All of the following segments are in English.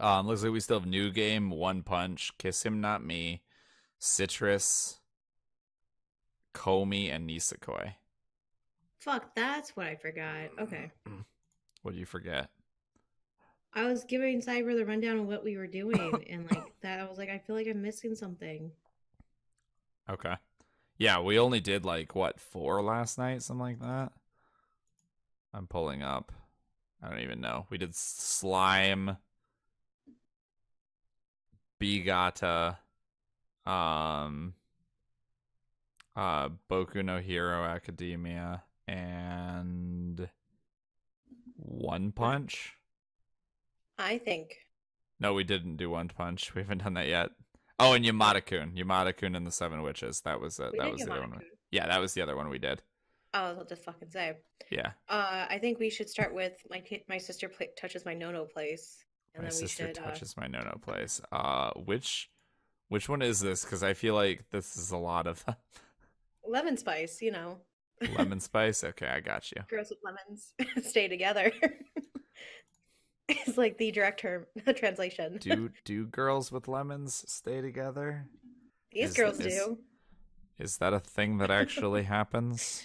Looks like we still have New Game, One Punch, Kiss Him Not Me, Citrus, Komi, and Nisekoi. Fuck, that's what I forgot. Okay. What do you forget? I was giving Cyber the rundown of what we were doing, and like that, I was like, I feel like I'm missing something. Okay. Yeah, we only did like what, 4 last night, something like that. I'm pulling up. I don't even know. We did Slime, Bigata, um, Boku no Hero Academia, and One Punch. I think. No, we didn't do One Punch. We haven't done that yet. Oh, and Yamada-kun. Yamada-kun and the Seven Witches. That was it. We That did was get the other one. Monaco. Yeah, that was the other one we did. I was about to fucking say. Yeah. I think we should start with my sister touches my no place, and My then we sister should touches my no-no place. Which one is this? Because I feel like this is a lot of lemon spice. You know, lemon spice. Okay, I got you. girls with lemons stay together. It's like the direct term translation. Do girls with lemons stay together? These Is girls is do. is that a thing that actually happens?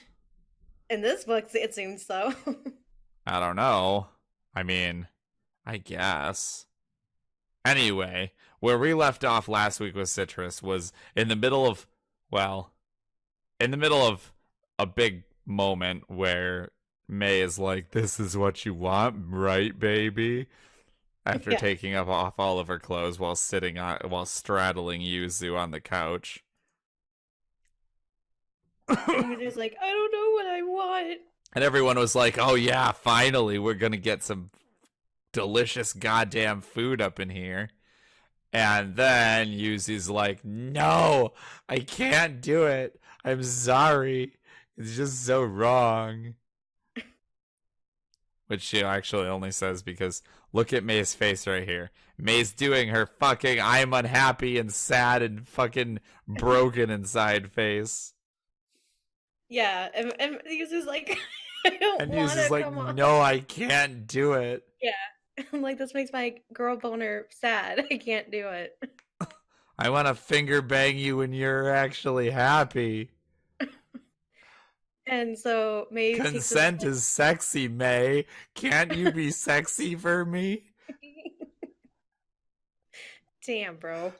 In this book, it seems so. I don't know. I mean, I guess. Anyway, where we left off last week with Citrus was in the middle of, well, in the middle of a big moment where May is like, "This is what you want, right, baby?" After Yeah. taking off all of her clothes while while straddling Yuzu on the couch. And he was just like, I don't know what I want. And everyone was like, "Oh yeah, finally we're going to get some delicious goddamn food up in here." And then Yuzu's like, "No, I can't do it. I'm sorry. It's just so wrong." Which she actually only says because look at May's face right here. May's doing her fucking I'm unhappy and sad and fucking broken inside face. Yeah, and he was just like, I don't And want Yuzu's to like, come on. "No, I can't do it. Yeah, I'm like, this makes my girl boner sad. I can't do it. I want to finger bang you when you're actually happy. And so May takes this Consent is sexy, May. Can't you be sexy for me?" damn, bro.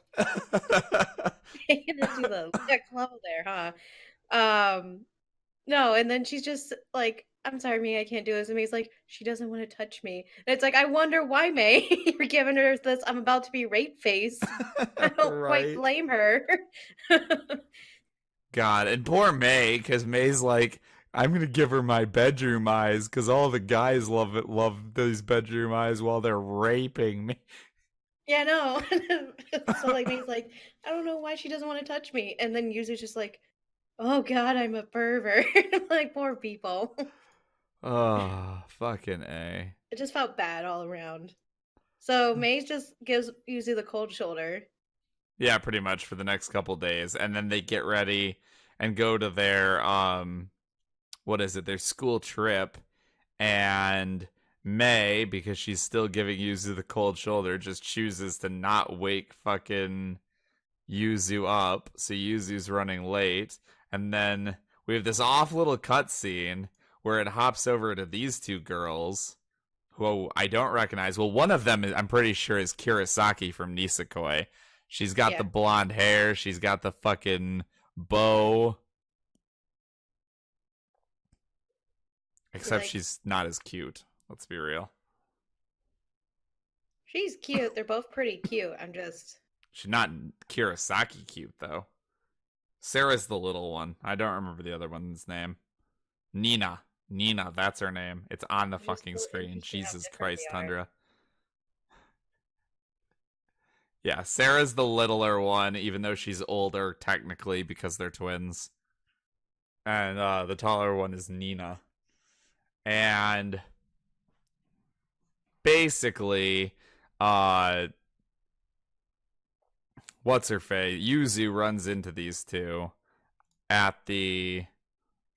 Taking it to the next level there, huh? No, and then she's just like, I'm sorry, May, I can't do this. And May's like, she doesn't want to touch me. And it's like, I wonder why, May. You're giving her this I'm about to be raped face. I don't quite Right. blame her. God, and poor May, because May's like, "I'm gonna give her my bedroom eyes, because all the guys love these bedroom eyes while they're raping me." Yeah, no. So like May's like, I don't know why she doesn't want to touch me. And then Yuzu's just like, oh God, I'm a pervert. Like poor people. Oh, fucking A. It just felt bad all around. So May just gives Yuzu the cold shoulder. Yeah, pretty much for the next couple days, and then they get ready and go to their what is it? Their school trip, and May, because she's still giving Yuzu the cold shoulder, just chooses to not wake fucking Yuzu up, so Yuzu's running late, and then we have this off little cutscene where it hops over to these two girls who I don't recognize. Well, one of them I'm pretty sure is Kurosaki from Nisekoi. She's got the Yeah. blonde hair. She's got the fucking bow. Except Like, she's not as cute. Let's be real. she's cute. They're both pretty cute. I'm just She's not Kurosaki cute, though. Sarah's the little one. I don't remember the other one's name. Nina. Nina, that's her name. It's on the just fucking so screen. interesting how Jesus different Christ, they are. Tundra. Yeah, Sarah's the littler one, even though she's older, technically, because they're twins. And the taller one is Nina. And basically, what's her face? Yuzu runs into these two at the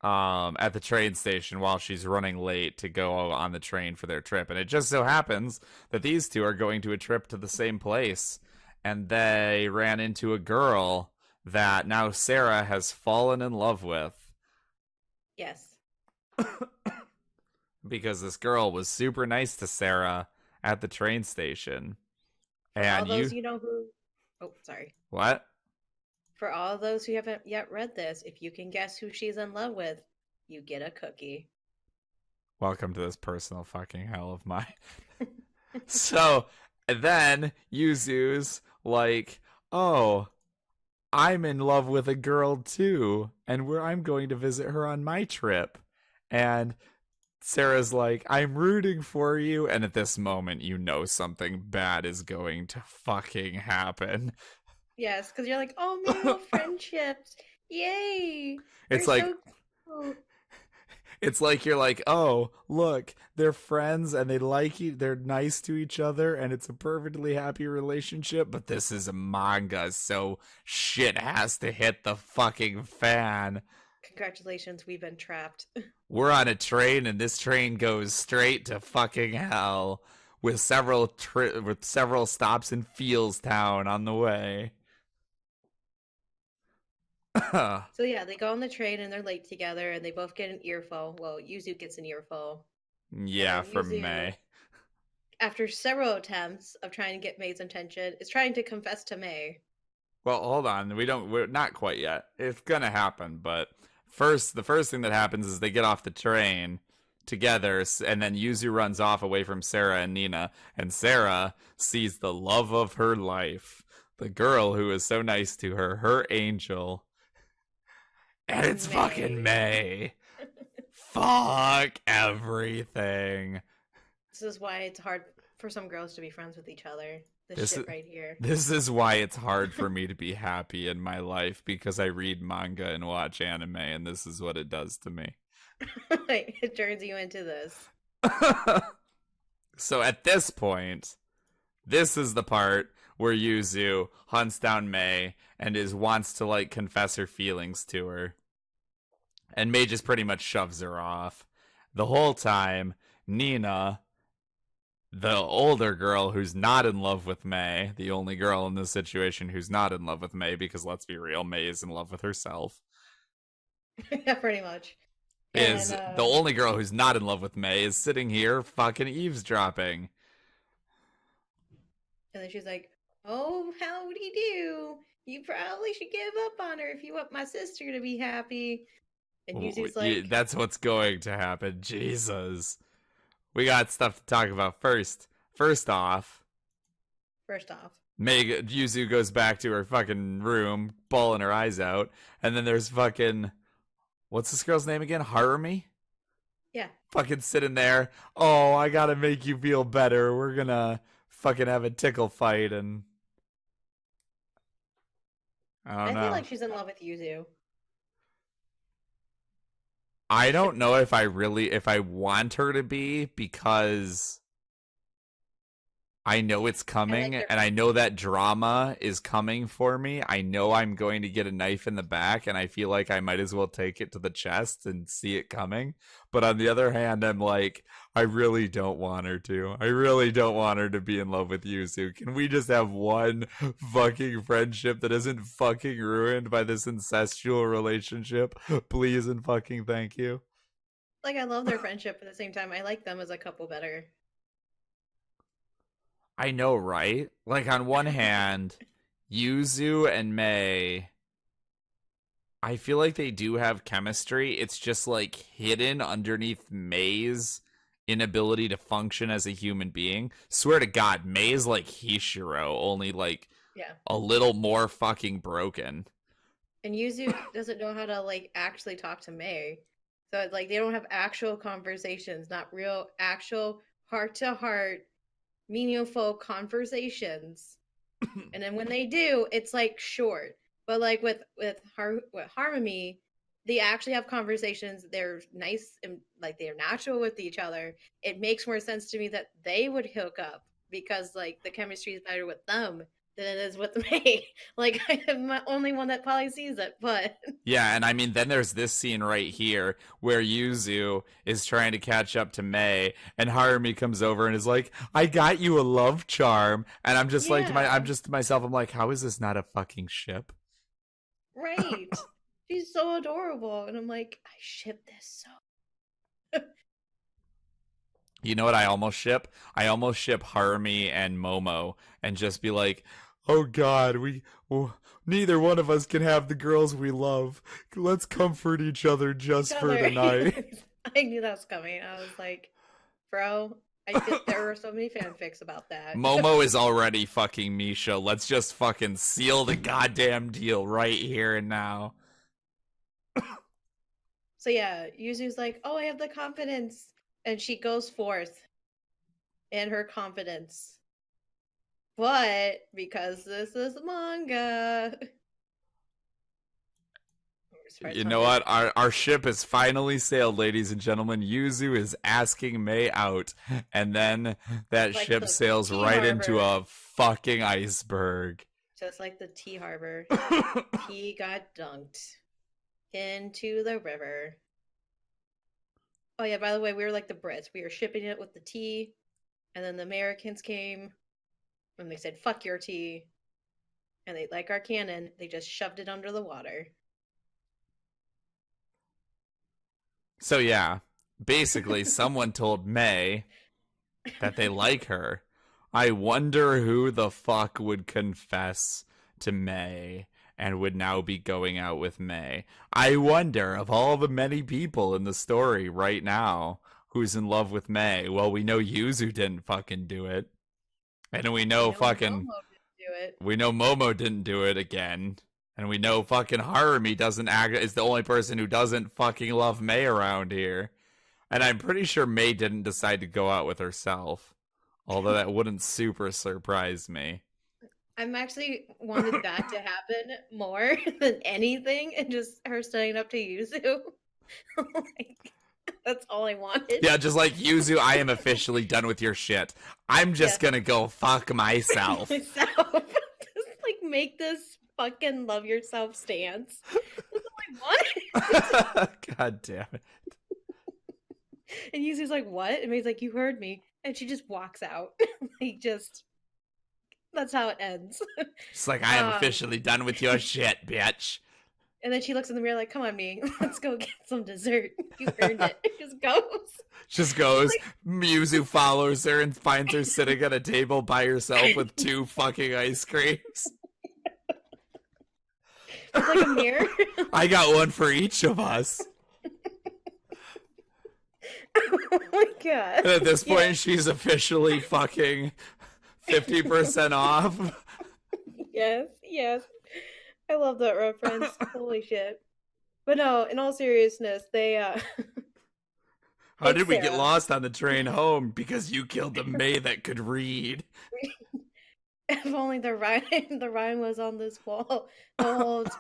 at the train station while she's running late to go on the train for their trip. And it just so happens that these two are going to a trip to the same place. And they ran into a girl that now Sarah has fallen in love with Yes. because this girl was super nice to Sarah at the train station. For all And those you, you know who. Oh, sorry. what? For all those who haven't yet read this, if you can guess who she's in love with, you get a cookie. Welcome to this personal fucking hell of mine. So then Yuzu's like, oh, I'm in love with a girl too, and I'm going to visit her on my trip. And Sarah's like, I'm rooting for you. And at this moment, you know something bad is going to fucking happen. Yes, because you're like, oh, male friendships. Yay. They're It's like, so cute. it's like you're like, oh, look, they're friends and they like you, they're nice to each other, and it's a perfectly happy relationship. But this is a manga, so shit has to hit the fucking fan. Congratulations, we've been trapped. We're on a train, and this train goes straight to fucking hell with several stops in Town on the way. So yeah, they go on the train and they're late together and they both get an earful. Well, Yuzu gets an earful. And Yeah, then from Yuzu, May. after several attempts of trying to get May's attention, is trying to confess to May. Well, hold on. We're not quite yet. It's gonna happen, but the first thing that happens is they get off the train together, and then Yuzu runs off away from Sarah and Nina, and Sarah sees the love of her life, the girl who is so nice to her, her angel, and it's May. fucking May. Fuck everything. This is why it's hard for some girls to be friends with each other. This Shit is right here. this is why it's hard for me to be happy in my life, because I read manga and watch anime, and this is what it does to me. It turns you into this. So at this point, this is the part where Yuzu hunts down May and wants to like confess her feelings to her. And May just pretty much shoves her off. The whole time, Nina, the older girl who's not in love with May, the only girl in this situation who's not in love with May, because let's be real, May is in love with herself, Yeah, pretty much. is And the only girl who's not in love with May is sitting here fucking eavesdropping. then she's like, "Oh, howdy do. You probably should give up on her if you want my sister to be happy." And Yuzu's like, That's what's going to happen. Jesus. We got stuff to talk about first. First off, first off, Yuzu goes back to her fucking room, bawling her eyes out, and then there's fucking, what's this girl's name again? Harumi? yeah, Fucking sitting there. Oh, I gotta make you feel better. We're gonna fucking have a tickle fight, and I don't I feel know. like she's in love with Yuzu. I don't know if I want her to be, because I know it's coming, and I know that drama is coming for me. I know I'm going to get a knife in the back, and I feel like I might as well take it to the chest and see it coming. But on the other hand, I'm like, I really don't want her to. I really don't want her to be in love with Yuzu. Can we just have one fucking friendship that isn't fucking ruined by this incestual relationship? Please and fucking thank you. Like, I love their friendship, but at the same time, I like them as a couple better. I know, right? Like, on one hand, Yuzu and May, I feel like they do have chemistry. It's just, like, hidden underneath May's inability to function as a human being. Swear to God, May's like Hishiro, only, like, Yeah. a little more fucking broken. And Yuzu doesn't know how to, like, actually talk to May. So, like, they don't have actual conversations, not real, actual heart-to-heart meaningful conversations. And then when they do, it's like short. But like with Harmony, they actually have conversations. They're nice and like they're natural with each other. It makes more sense to me that they would hook up because like the chemistry is better with them than it is with me. Like, I'm the only one that probably sees it, but Yeah, and I mean, then there's this scene right here where Yuzu is trying to catch up to Mei, and Harumi comes over and is like, "I got you a love charm," and I'm just like, I'm yeah, just to myself, I'm like, how is this not a fucking ship? right. She's so adorable, and I'm like, I ship this so. You know what I almost ship? I almost ship Harumi and Momo, and just be like, "Oh God, neither one of us can have the girls we love. Let's comfort each other Each just for other. tonight." I knew that was coming. I was like, bro, I feel there were so many fanfics about that. Momo is already fucking Misha. Let's just fucking seal the goddamn deal right here and now. So yeah, Yuzu's like, oh, I have the confidence, and she goes forth in her confidence. But because this is manga, You know what? Our ship has finally sailed, ladies and gentlemen. Yuzu is asking Mei out, and then that like ship the sails tea right into harbor, a fucking iceberg. just like the tea harbor. He got dunked into the river. Oh yeah, by the way, we were like the Brits. We were shipping it with the tea, and then the Americans came and they said, "Fuck your tea," and they like our cannon. They just shoved it under the water. So yeah, basically, someone told Mei that they like her. I wonder who the fuck would confess to Mei and would now be going out with Mei. I wonder, of all the many people in the story right now, who's in love with Mei. Well, we know Yuzu didn't fucking do it. And we We know know fucking Momo didn't do it. we know Momo didn't do it again. And we know fucking Harumi doesn't act is the only person who doesn't fucking love Mei around here. And I'm pretty sure Mei didn't decide to go out with herself. Although that wouldn't super surprise me. I'm actually wanted that to happen more than anything, and just her standing up to Yuzu. Like, that's all I wanted. Yeah, just like Yuzu, I am officially done with your shit. I'm just Yeah. gonna go fuck myself. Myself. Just like make this fucking love yourself stance. That's all I wanted. God damn it. And Yuzu's like, what? And he's like, you heard me. And she just walks out. Like, just, that's how it ends. Just like, I am Um, officially done with your shit, bitch. and then she looks in the mirror like, come on, me. Let's go get some dessert. You earned it. It just goes. Just goes, Like, Mizu follows her and finds her sitting at a table by herself with 2 fucking ice creams. it's like a mirror. I got one for each of us. Oh my god. And at this point, Yeah. she's officially fucking 50% off. Yes, yes. I love that reference. Holy shit. But no, in all seriousness, they How like did we get Sarah. lost on the train home? Because you killed a May that could read. If only the rhyme was on this wall the whole time.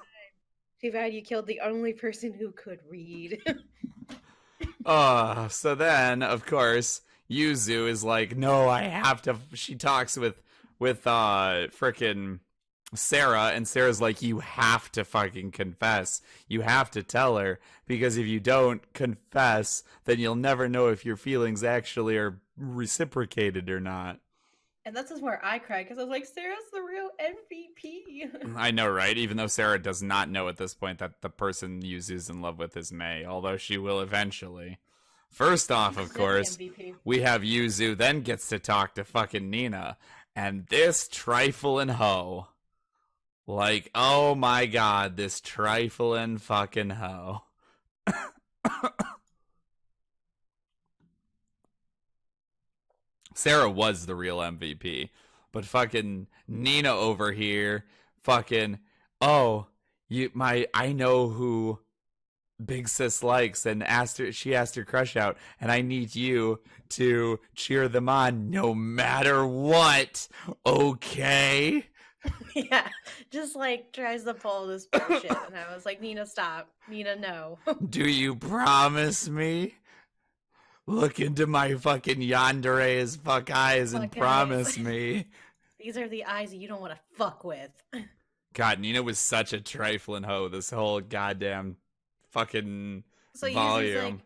Too bad you killed the only person who could read. So then, of course, Yuzu is like, no, I have to. She talks with frickin' Sarah, and Sarah's like, you have to fucking confess. You have to tell her, because if you don't confess, then you'll never know if your feelings actually are reciprocated or not. And this is where I cried because I was like, Sarah's the real MVP. I know, right? Even though Sarah does not know at this point that the person Yuzu's in love with is May, although she will eventually. First off, of course, MVP. we have Yuzu then gets to talk to fucking Nina, and this trifling hoe. Like, oh my god, this trifling fucking hoe. Sarah was the real MVP, but fucking Nina over here, fucking, oh, I know who Big Sis likes, and she asked her crush out, and I need you to cheer them on no matter what. Okay. Yeah, just like tries to pull this bullshit. And I was like, Nina, stop. Nina, no. Do you promise me? Look into my fucking yandere as fuck eyes and Fuck eyes. promise me. these are the eyes that you don't want to fuck with. God, Nina was such a trifling hoe this whole goddamn fucking So Yuzu's volume. like,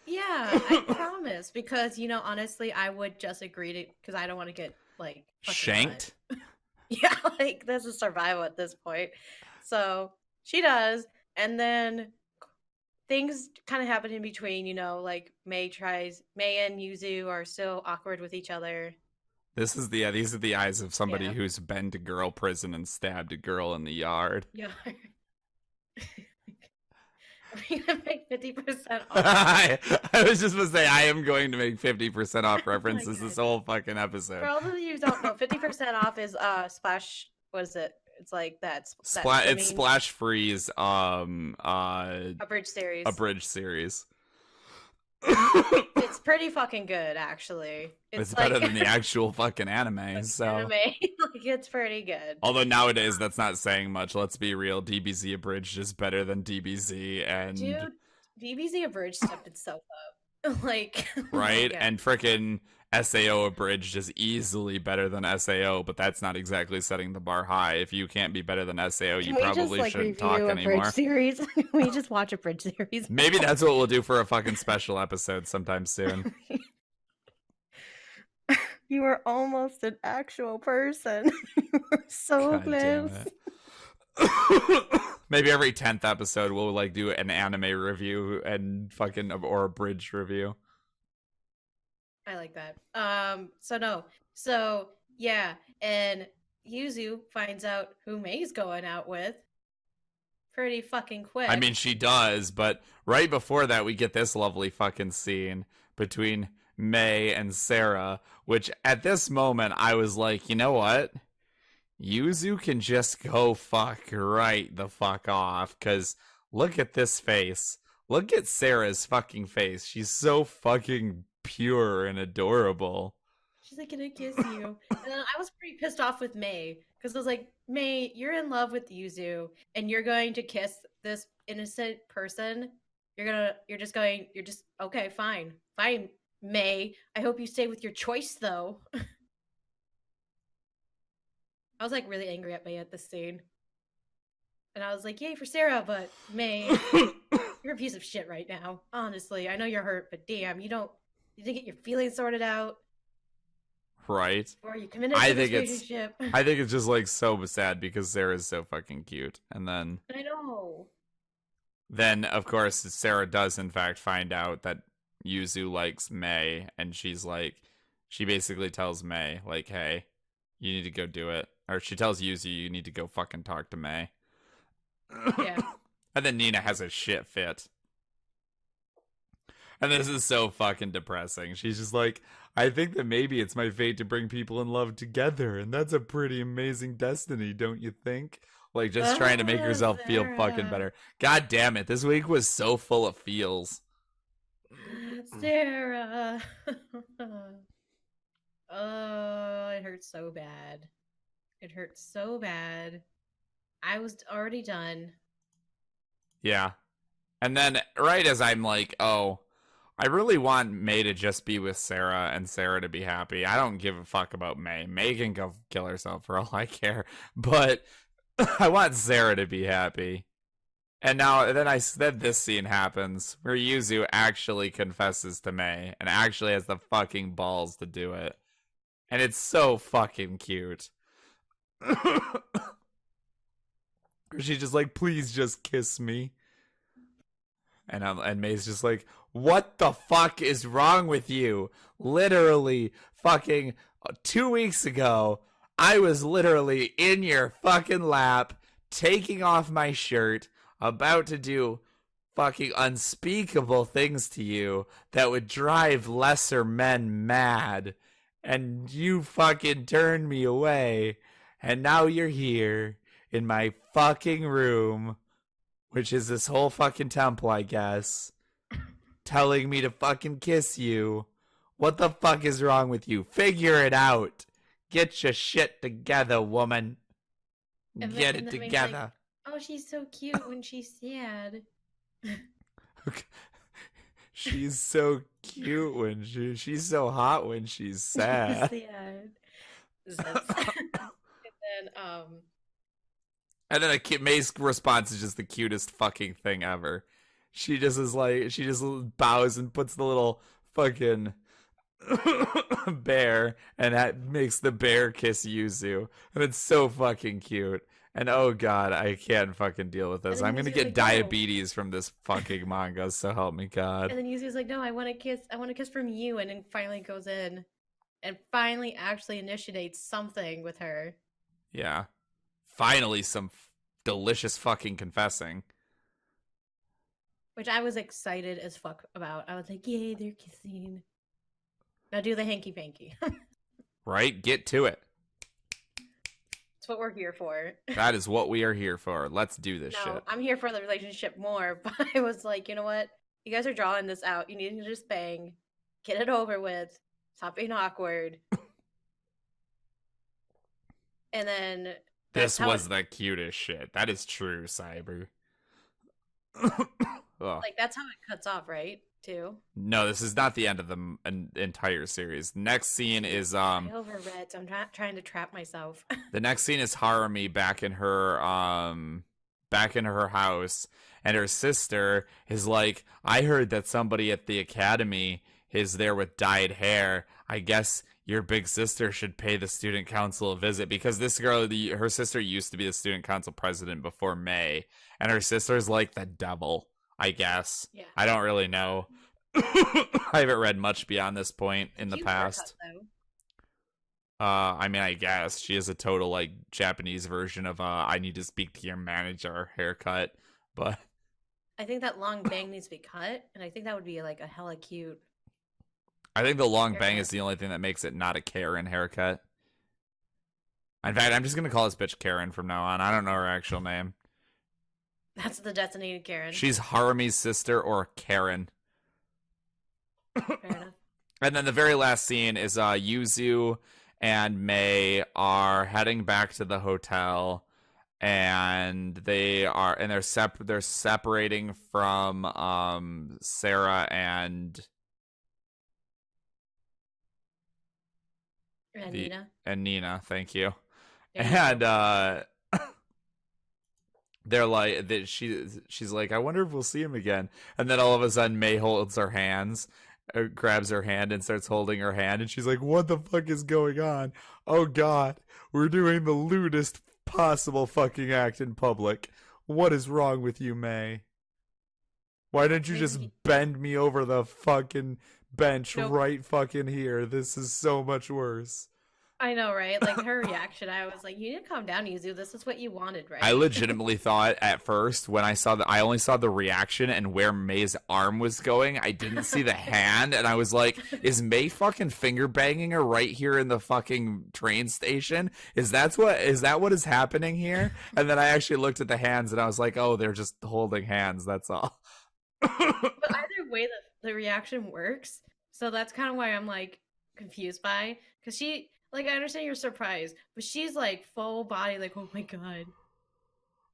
yeah, I promise. Because, honestly, I would just agree to, because I don't want to get, like, fucking Shanked? cut. Yeah, like, this is survival at this point. So she does. And then things kind of happen in between, like May and Yuzu are still awkward with each other. These are the eyes of somebody Yeah. who's been to girl prison and stabbed a girl in the yard. Yeah. Are we gonna make 50% off? I was just gonna say I am going to make 50% off Oh my references God. this whole fucking episode. For all of you who don't know, 50% off is Splash. What is it? It's like It's swimming Splash Freeze abridged series. abridged series. It's pretty fucking good, actually. It's like, better than the actual fucking anime. So anime, like it's pretty good. although nowadays that's not saying much. Let's be real. DBZ abridged is better than DBZ, and Dude, DBZ abridged stepped itself up. Like, right? oh And frickin' SAO abridged is easily better than SAO, but that's not exactly setting the bar high. If you can't be better than SAO, you probably shouldn't talk anymore. Series? Can we just watch a bridge series? Maybe that's what we'll do for a fucking special episode sometime soon. You were almost an actual person. You were so God damn close. it. Maybe every 10th episode we'll like do an anime review and fucking or a bridge review. I like that. So yeah, and Yuzu finds out who May's going out with pretty fucking quick. I mean, she does, but right before that, we get this lovely fucking scene between May and Sarah, which at this moment I was like, you know what? Yuzu can just go fuck right the fuck off, because look at this face. Look at Sarah's fucking face. She's so fucking pure and adorable. She's like, "Can I kiss you?" And then I was pretty pissed off with May, because I was like, May, you're in love with Yuzu, and you're going to kiss this innocent person. You're just okay, fine, May. I hope you stay with your choice, though. I was like really angry at May at this scene. And I was like, yay for Sarah, but May, you're a piece of shit right now. Honestly, I know you're hurt, but damn, you didn't get your feelings sorted out. Right. Or you committed to this relationship. I think it's just like so sad because Sarah's so fucking cute. And then I know. Then of course Sarah does in fact find out that Yuzu likes May, and she's like, she basically tells May, like, hey, you need to go do it. Or she tells Yuzu, you need to go fucking talk to May. Yeah. And then Nina has a shit fit. And this is so fucking depressing. She's just like, I think that maybe it's my fate to bring people in love together, and that's a pretty amazing destiny, don't you think? Like, just trying to make herself feel fucking better. God damn it, this week was so full of feels. Sarah. Oh, it hurts so bad. It hurts so bad. I was already done. Yeah. And then, right as I'm like, oh, I really want May to just be with Sarah and Sarah to be happy. I don't give a fuck about May. May can go kill herself for all I care. But I want Sarah to be happy. And then this scene happens where Yuzu actually confesses to May and actually has the fucking balls to do it. And it's so fucking cute. She's just like, please just kiss me. And May's just like, what the fuck is wrong with you? Literally fucking 2 weeks ago, I was literally in your fucking lap, taking off my shirt, about to do fucking unspeakable things to you that would drive lesser men mad. And you fucking turned me away. And now you're here in my fucking room, which is this whole fucking temple, I guess, telling me to fucking kiss you. What the fuck is wrong with you? Figure it out. Get your shit together, woman. Get it together. Like, oh, she's so cute when she's sad. She's so cute when she's so hot when she's sad. Sad. Zits. And And then May's response is just the cutest fucking thing ever. She just is like, she just bows and puts the little fucking bear, and that makes the bear kiss Yuzu. And it's so fucking cute. And oh god, I can't fucking deal with this. then I'm gonna Yuzu's get like, no. diabetes from this fucking manga, so help me god. And then Yuzu's like, no, I want a kiss from you. And then finally goes in and finally actually initiates something with her. Yeah. Finally, some delicious fucking confessing. Which I was excited as fuck about. I was like, yay, they're kissing. Now do the hanky panky. Right? Get to it. That's what we're here for. That is what we are here for. Let's do this No, shit. I'm here for the relationship more, but I was like, you know what? You guys are drawing this out. You need to just bang. Get it over with. Stop being awkward. And then This was the cutest shit. That is true, Cyber. like that's how it cuts off, right? Too. No, this is not the end of the entire series. Next scene is I overread, so I'm trying to trap myself. the next scene is Harumi back in her house, and her sister is like, I heard that somebody at the academy is there with dyed hair. I guess your big sister should pay the student council a visit, because this girl, her sister used to be the student council president before May, and her sister's like the devil, I guess. Yeah. I don't really know. I haven't read much beyond this point in the past. I mean, I guess she is a total like Japanese version of I need to speak to your manager haircut, but I think that long bang needs to be cut, and I think that would be like a hella cute. I think the long bang is the only thing that makes it not a Karen haircut. In fact, I'm just gonna call this bitch Karen from now on. I don't know her actual name. That's the designated Karen. She's Harumi's sister or Karen. Fair enough. And then the very last scene is Yuzu and May are heading back to the hotel, and they're separating from Sarah and Nina. And Nina, thank you. And they're like that she's like, I wonder if we'll see him again. And then all of a sudden May holds her hands, grabs her hand and starts holding her hand, and she's like, what the fuck is going on? Oh god, we're doing the lewdest possible fucking act in public. What is wrong with you, May? Why didn't you just bend me over the fucking bench right fucking here? This is so much worse. I know, right? Like her reaction, I was like, you need to calm down, Yuzu. This is what you wanted, right? I legitimately thought at first when I only saw the reaction and where May's arm was going. I didn't see the hand, and I was like, is May fucking finger banging her right here in the fucking train station? Is that what is happening here? And then I actually looked at the hands and I was like, oh, they're just holding hands, that's all. But either way, the reaction works. So that's kind of why I'm like confused by, because she, like, I understand you're surprised, but she's like full body, like, oh my god.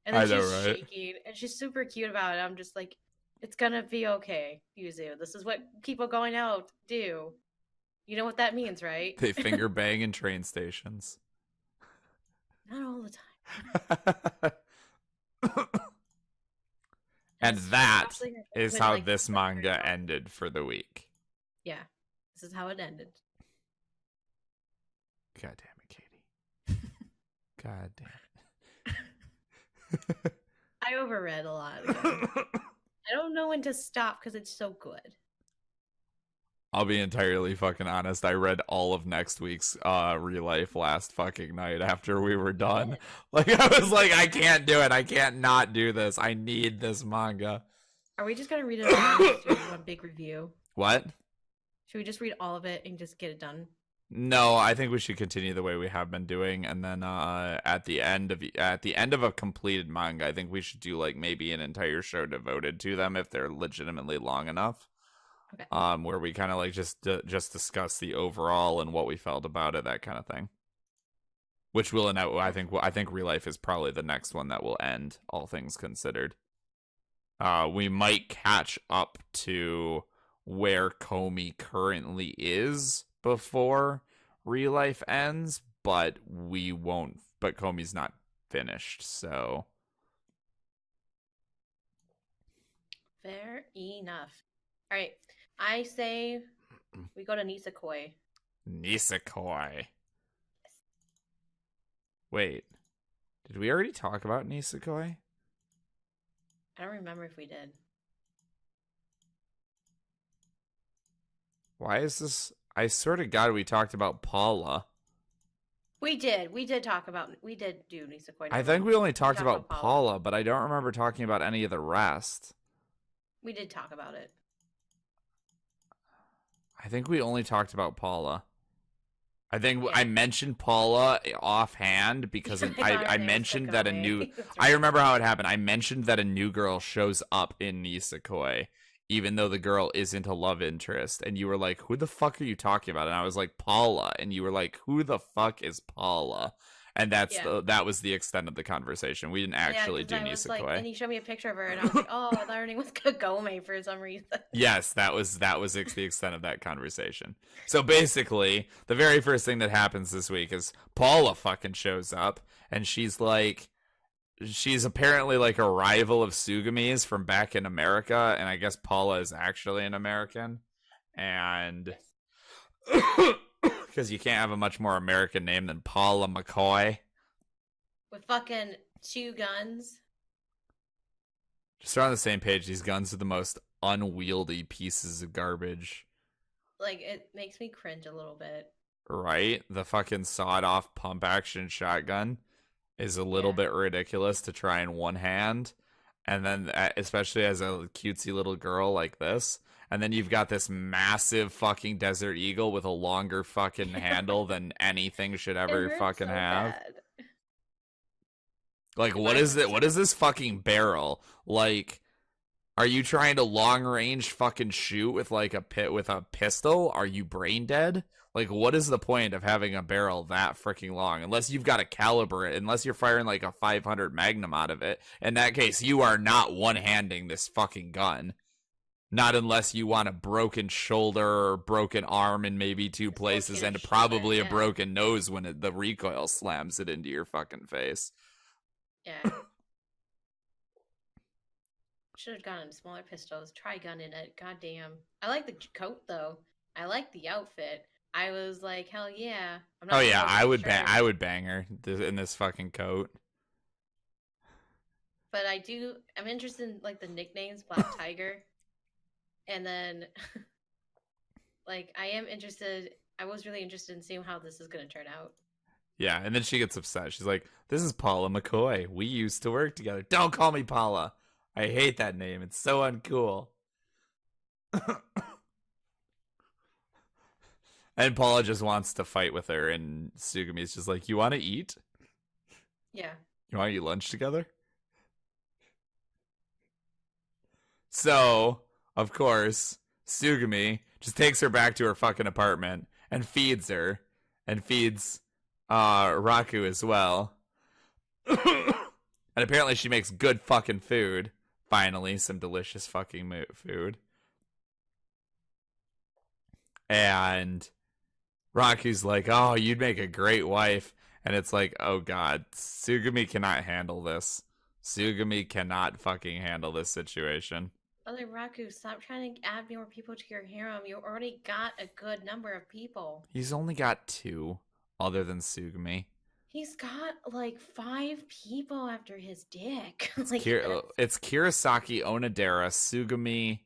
And then she's shaking, and she's super cute about it. I'm just like, it's gonna be okay, Yuzu. This is what people going out do. You know what that means, right? They finger bang in train stations. Not all the time. And that is how this manga ended for the week. Yeah, this is how it ended. God damn it, Katie. God damn it. I overread a lot. I don't know when to stop because it's so good. I'll be entirely fucking honest. I read all of next week's Real Life last fucking night after we were done. Like, I was like, I can't do it. I can't not do this. I need this manga. Are we just going to read it all and do one big review? What? Should we just read all of it and just get it done? No, I think we should continue the way we have been doing, and then at the end of a completed manga, I think we should do like maybe an entire show devoted to them if they're legitimately long enough. Okay. Where we kind of like just discuss the overall and what we felt about it, that kind of thing. Which will end out. I think Real Life is probably the next one that will end, all things considered. We might catch up to where Komi currently is before Real Life ends, but we won't. But Komi's not finished, so Fair enough. All right, I say we go to Nisekoi. Nisekoi. Wait, did we already talk about Nisekoi? I don't remember if we did. Why is this? I swear to God, we talked about Paula. We did. We did do Nisekoi. I think we only talked about Paula, but I don't remember talking about any of the rest. We did talk about it. I think we only talked about Paula. I think Yeah. I mentioned Paula offhand because I mentioned that a new... Right. I remember how it happened. I mentioned that a new girl shows up in Nisekoi, even though the girl isn't a love interest. And you were like, who the fuck are you talking about? And I was like, Paula. And you were like, who the fuck is Paula? And that was the extent of the conversation. We didn't actually do Nisekoi. Like, and he showed me a picture of her, and I was like, oh, I thought her name was Kagome for some reason. Yes, that was the extent of that conversation. So basically, the very first thing that happens this week is Paula fucking shows up, and she's apparently like a rival of Tsugumi's from back in America, and I guess Paula is actually an American, and because you can't have a much more American name than Paula McCoy. With fucking 2 guns. Just so we're on the same page, these guns are the most unwieldy pieces of garbage. Like, it makes me cringe a little bit. Right? The fucking sawed-off pump-action shotgun is a little bit ridiculous to try in one hand. And then, especially as a cutesy little girl like this. And then you've got this massive fucking Desert Eagle with a longer fucking handle than anything should ever fucking have. Bad. Like, what is it? What is this fucking barrel? Like, are you trying to long range fucking shoot with like a pistol? Are you brain dead? Like, what is the point of having a barrel that freaking long? Unless you've got to caliber it, unless you're firing like a 500 Magnum out of it. In that case, you are not one-handing this fucking gun. Not unless you want a broken shoulder or broken arm in maybe 2 places and probably a broken nose when the recoil slams it into your fucking face. Yeah. Should have gotten smaller pistols. Try gun in it. Goddamn. I like the coat though. I like the outfit. I was like, hell yeah. I would bang her in this fucking coat. But I'm interested in like the nicknames, Black Tiger. And then like I was really interested in seeing how this is gonna turn out. Yeah, and then she gets upset. She's like, this is Paula McCoy. We used to work together. Don't call me Paula. I hate that name. It's so uncool. And Paula just wants to fight with her, and Tsugumi's just like, you want to eat? Yeah. You want to eat lunch together? So, of course, Tsugumi just takes her back to her fucking apartment and feeds her. And feeds Raku as well. And apparently she makes good fucking food. Finally, some delicious fucking food. And Raku's like, oh, you'd make a great wife. And it's like, oh god, Tsugumi cannot handle this. Tsugumi cannot fucking handle this situation. Other Raku, stop trying to add more people to your harem. You already got a good number of people. He's only got 2, other than Tsugumi. He's got like 5 people after his dick. It's, like, it's Kirasaki, Onodera, Tsugumi,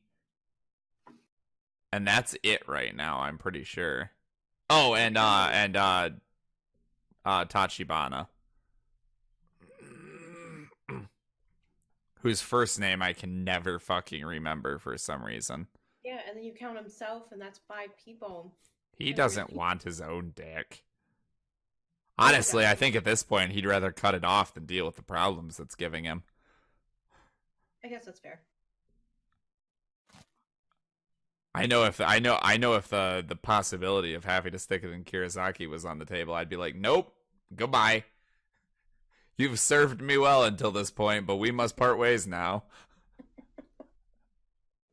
and that's it right now, I'm pretty sure. Oh, and Tachibana. Whose first name I can never fucking remember for some reason. Yeah, and then you count himself, and that's 5 people. He doesn't want his own dick. Honestly, I think at this point he'd rather cut it off than deal with the problems it's giving him. I guess that's fair. I know if the possibility of having to stick it in Kirasaki was on the table, I'd be like, nope, goodbye. You've served me well until this point, but we must part ways now.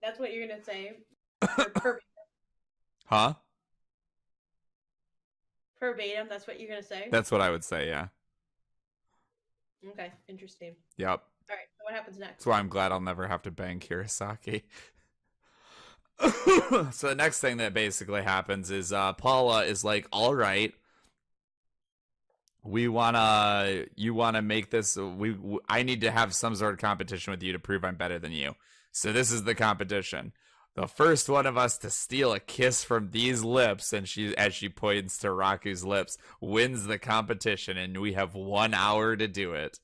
That's what you're gonna say? Huh? Verbatim, that's what you're gonna say? That's what I would say, yeah. Okay, interesting. Yep. Alright, so what happens next? That's why I'm glad I'll never have to bang Kurosaki. So the next thing that basically happens is Paula is like, all right, you wanna make this, I need to have some sort of competition with you to prove I'm better than you. So this is the competition. The first one of us to steal a kiss from these lips, and as she points to Raku's lips, wins the competition, and we have 1 hour to do it.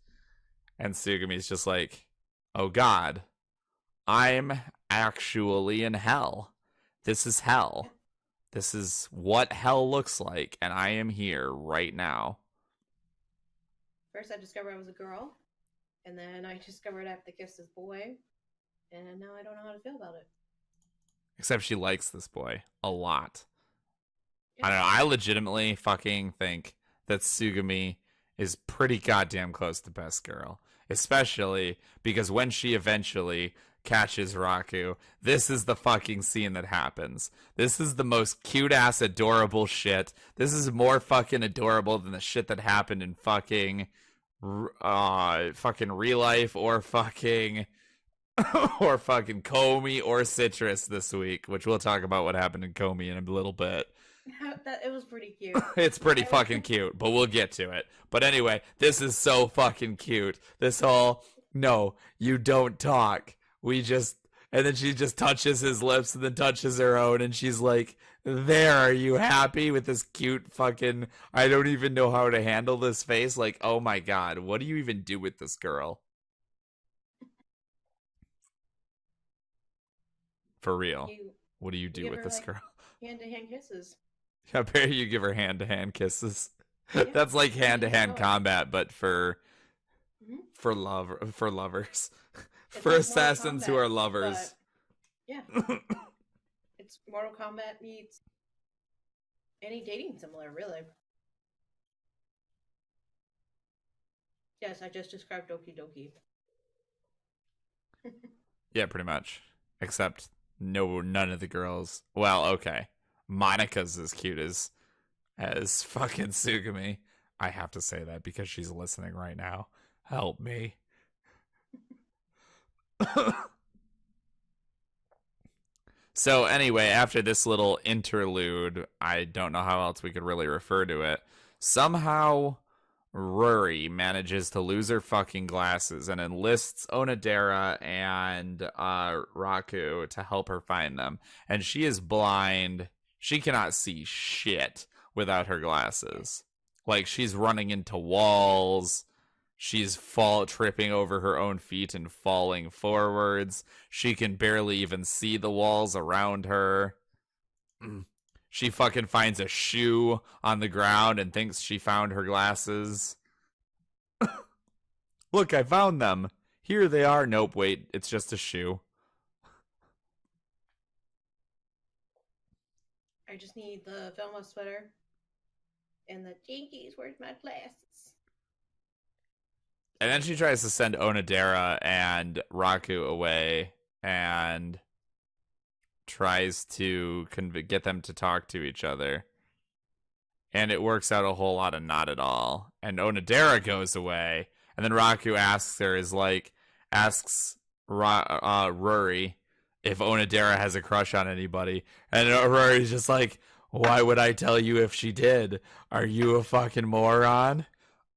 And Tsugumi's just like, oh god, I'm actually in hell. This is hell. This is what hell looks like, and I am here right now. First, I discovered I was a girl, and then I discovered I have to kiss this boy, and now I don't know how to feel about it. Except she likes this boy a lot. Yeah. I don't know. I legitimately fucking think that Tsugumi is pretty goddamn close to best girl. Especially because when she eventually catches Raku, this is the fucking scene that happens. This is the most cute-ass, adorable shit. This is more fucking adorable than the shit that happened in fucking real life or fucking or fucking Comey or Citrus this week, which we'll talk about what happened in Comey in a little bit. It was pretty cute. It's pretty fucking cute, but we'll get to it. But anyway, this is so fucking cute. This whole, no, you don't talk. And then she just touches his lips and then touches her own, and she's like, there, are you happy with this cute fucking, I don't even know how to handle this face? Like, oh my god, what do you even do with this girl? For real. What do you do with this girl? Hand-to-hand kisses. I bet you give her hand-to-hand kisses. Yeah. That's like hand-to-hand combat, but for lovers. For like assassins who are lovers. Yeah. It's Mortal Kombat meets any dating similar, really. Yes, I just described Doki Doki. Yeah, pretty much. Except none of the girls. Well, okay. Monica's as cute as fucking Tsugumi. I have to say that because she's listening right now. Help me. So anyway, after this little interlude, I don't know how else we could really refer to it. Somehow Ruri manages to lose her fucking glasses and enlists Onodera and Raku to help her find them. And she is blind. She cannot see shit without her glasses. Like, she's running into walls. She's tripping over her own feet and falling forwards. She can barely even see the walls around her. She fucking finds a shoe on the ground and thinks she found her glasses. Look, I found them. Here they are. Nope, wait, it's just a shoe. I just need the Velma sweater and the Jinkies. Where's my glasses? And then she tries to send Onodera and Raku away and tries to get them to talk to each other. And it works out a whole lot of not at all. And Onodera goes away. And then Raku asks Ruri if Onodera has a crush on anybody. And Ruri's just like, why would I tell you if she did? Are you a fucking moron?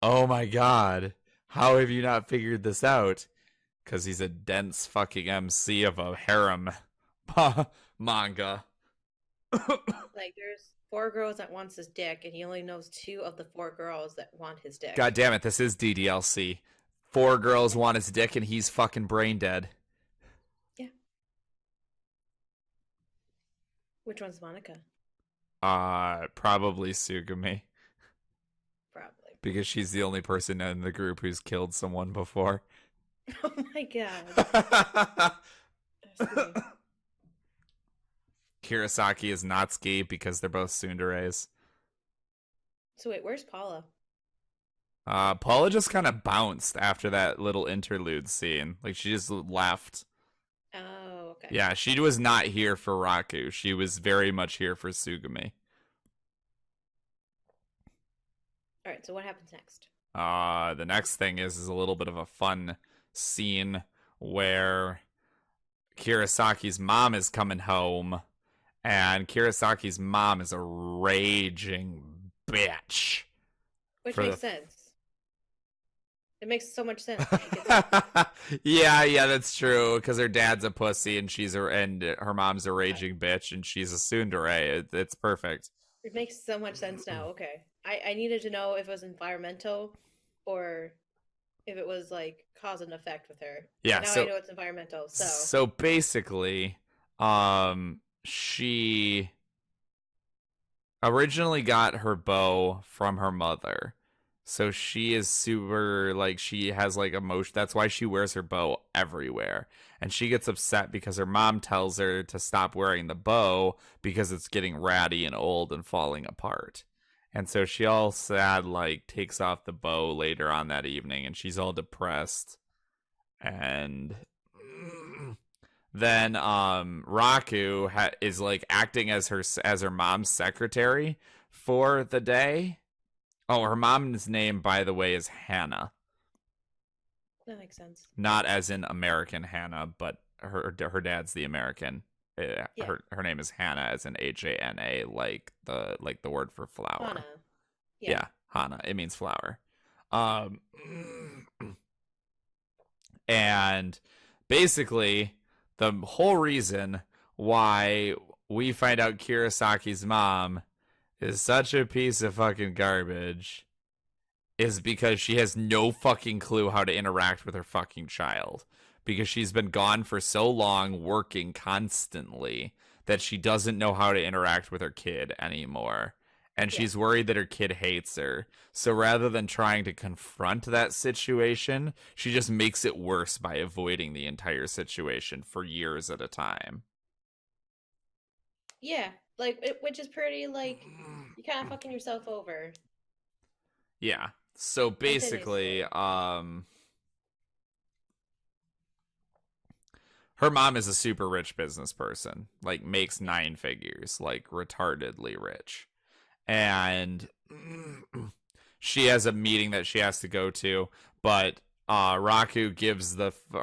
Oh my god. How have you not figured this out? Because he's a dense fucking MC of a harem manga. Like, there's 4 girls that wants his dick, and he only knows 2 of the 4 girls that want his dick. God damn it, this is DDLC. 4 girls want his dick, and he's fucking brain dead. Yeah. Which one's Monica? Probably Tsugumi. Probably. Because she's the only person in the group who's killed someone before. Oh my god. Kurosaki is Natsuki because they're both tsunderes. So wait, where's Paula? Paula just kind of bounced after that little interlude scene. Like, she just left. Oh, okay. Yeah, she was not here for Raku. She was very much here for Tsugumi. All right, so what happens next? The next thing is a little bit of a fun scene where Kirasaki's mom is coming home, and Kirasaki's mom is a raging bitch. Which For makes the sense. It makes so much sense. She gets yeah, that's true. Because her dad's a pussy, and her mom's a raging bitch, and she's a tsundere. It's perfect. it makes so much sense now. Okay. I needed to know if it was environmental or if it was like cause and effect with her. Yeah. And now I know it's environmental. So So basically, she originally got her bow from her mother. So she is super, like, she has like emotion. That's why she wears her bow everywhere. And she gets upset because her mom tells her to stop wearing the bow because it's getting ratty and old and falling apart. And so she all sad, like, takes off the bow later on that evening, and she's all depressed. And then is like acting as her mom's secretary for the day. Oh, her mom's name, by the way, is Hannah. that makes sense. Not as in American Hannah, but her dad's the American. Yeah. Her name is Hannah, as in Hana, like the word for flower. Hana. Yeah, Hana. It means flower. Um, and basically, the whole reason why we find out Kirasaki's mom is such a piece of fucking garbage is because she has no fucking clue how to interact with her fucking child. Because she's been gone for so long, working constantly, that she doesn't know how to interact with her kid anymore. And she's worried that her kid hates her. So rather than trying to confront that situation, she just makes it worse by avoiding the entire situation for years at a time. Yeah. Like, which is pretty, like, you kind of fucking yourself over. Yeah. So basically, her mom is a super rich business person, like makes 9 figures, like retardedly rich. And she has a meeting that she has to go to, but Raku gives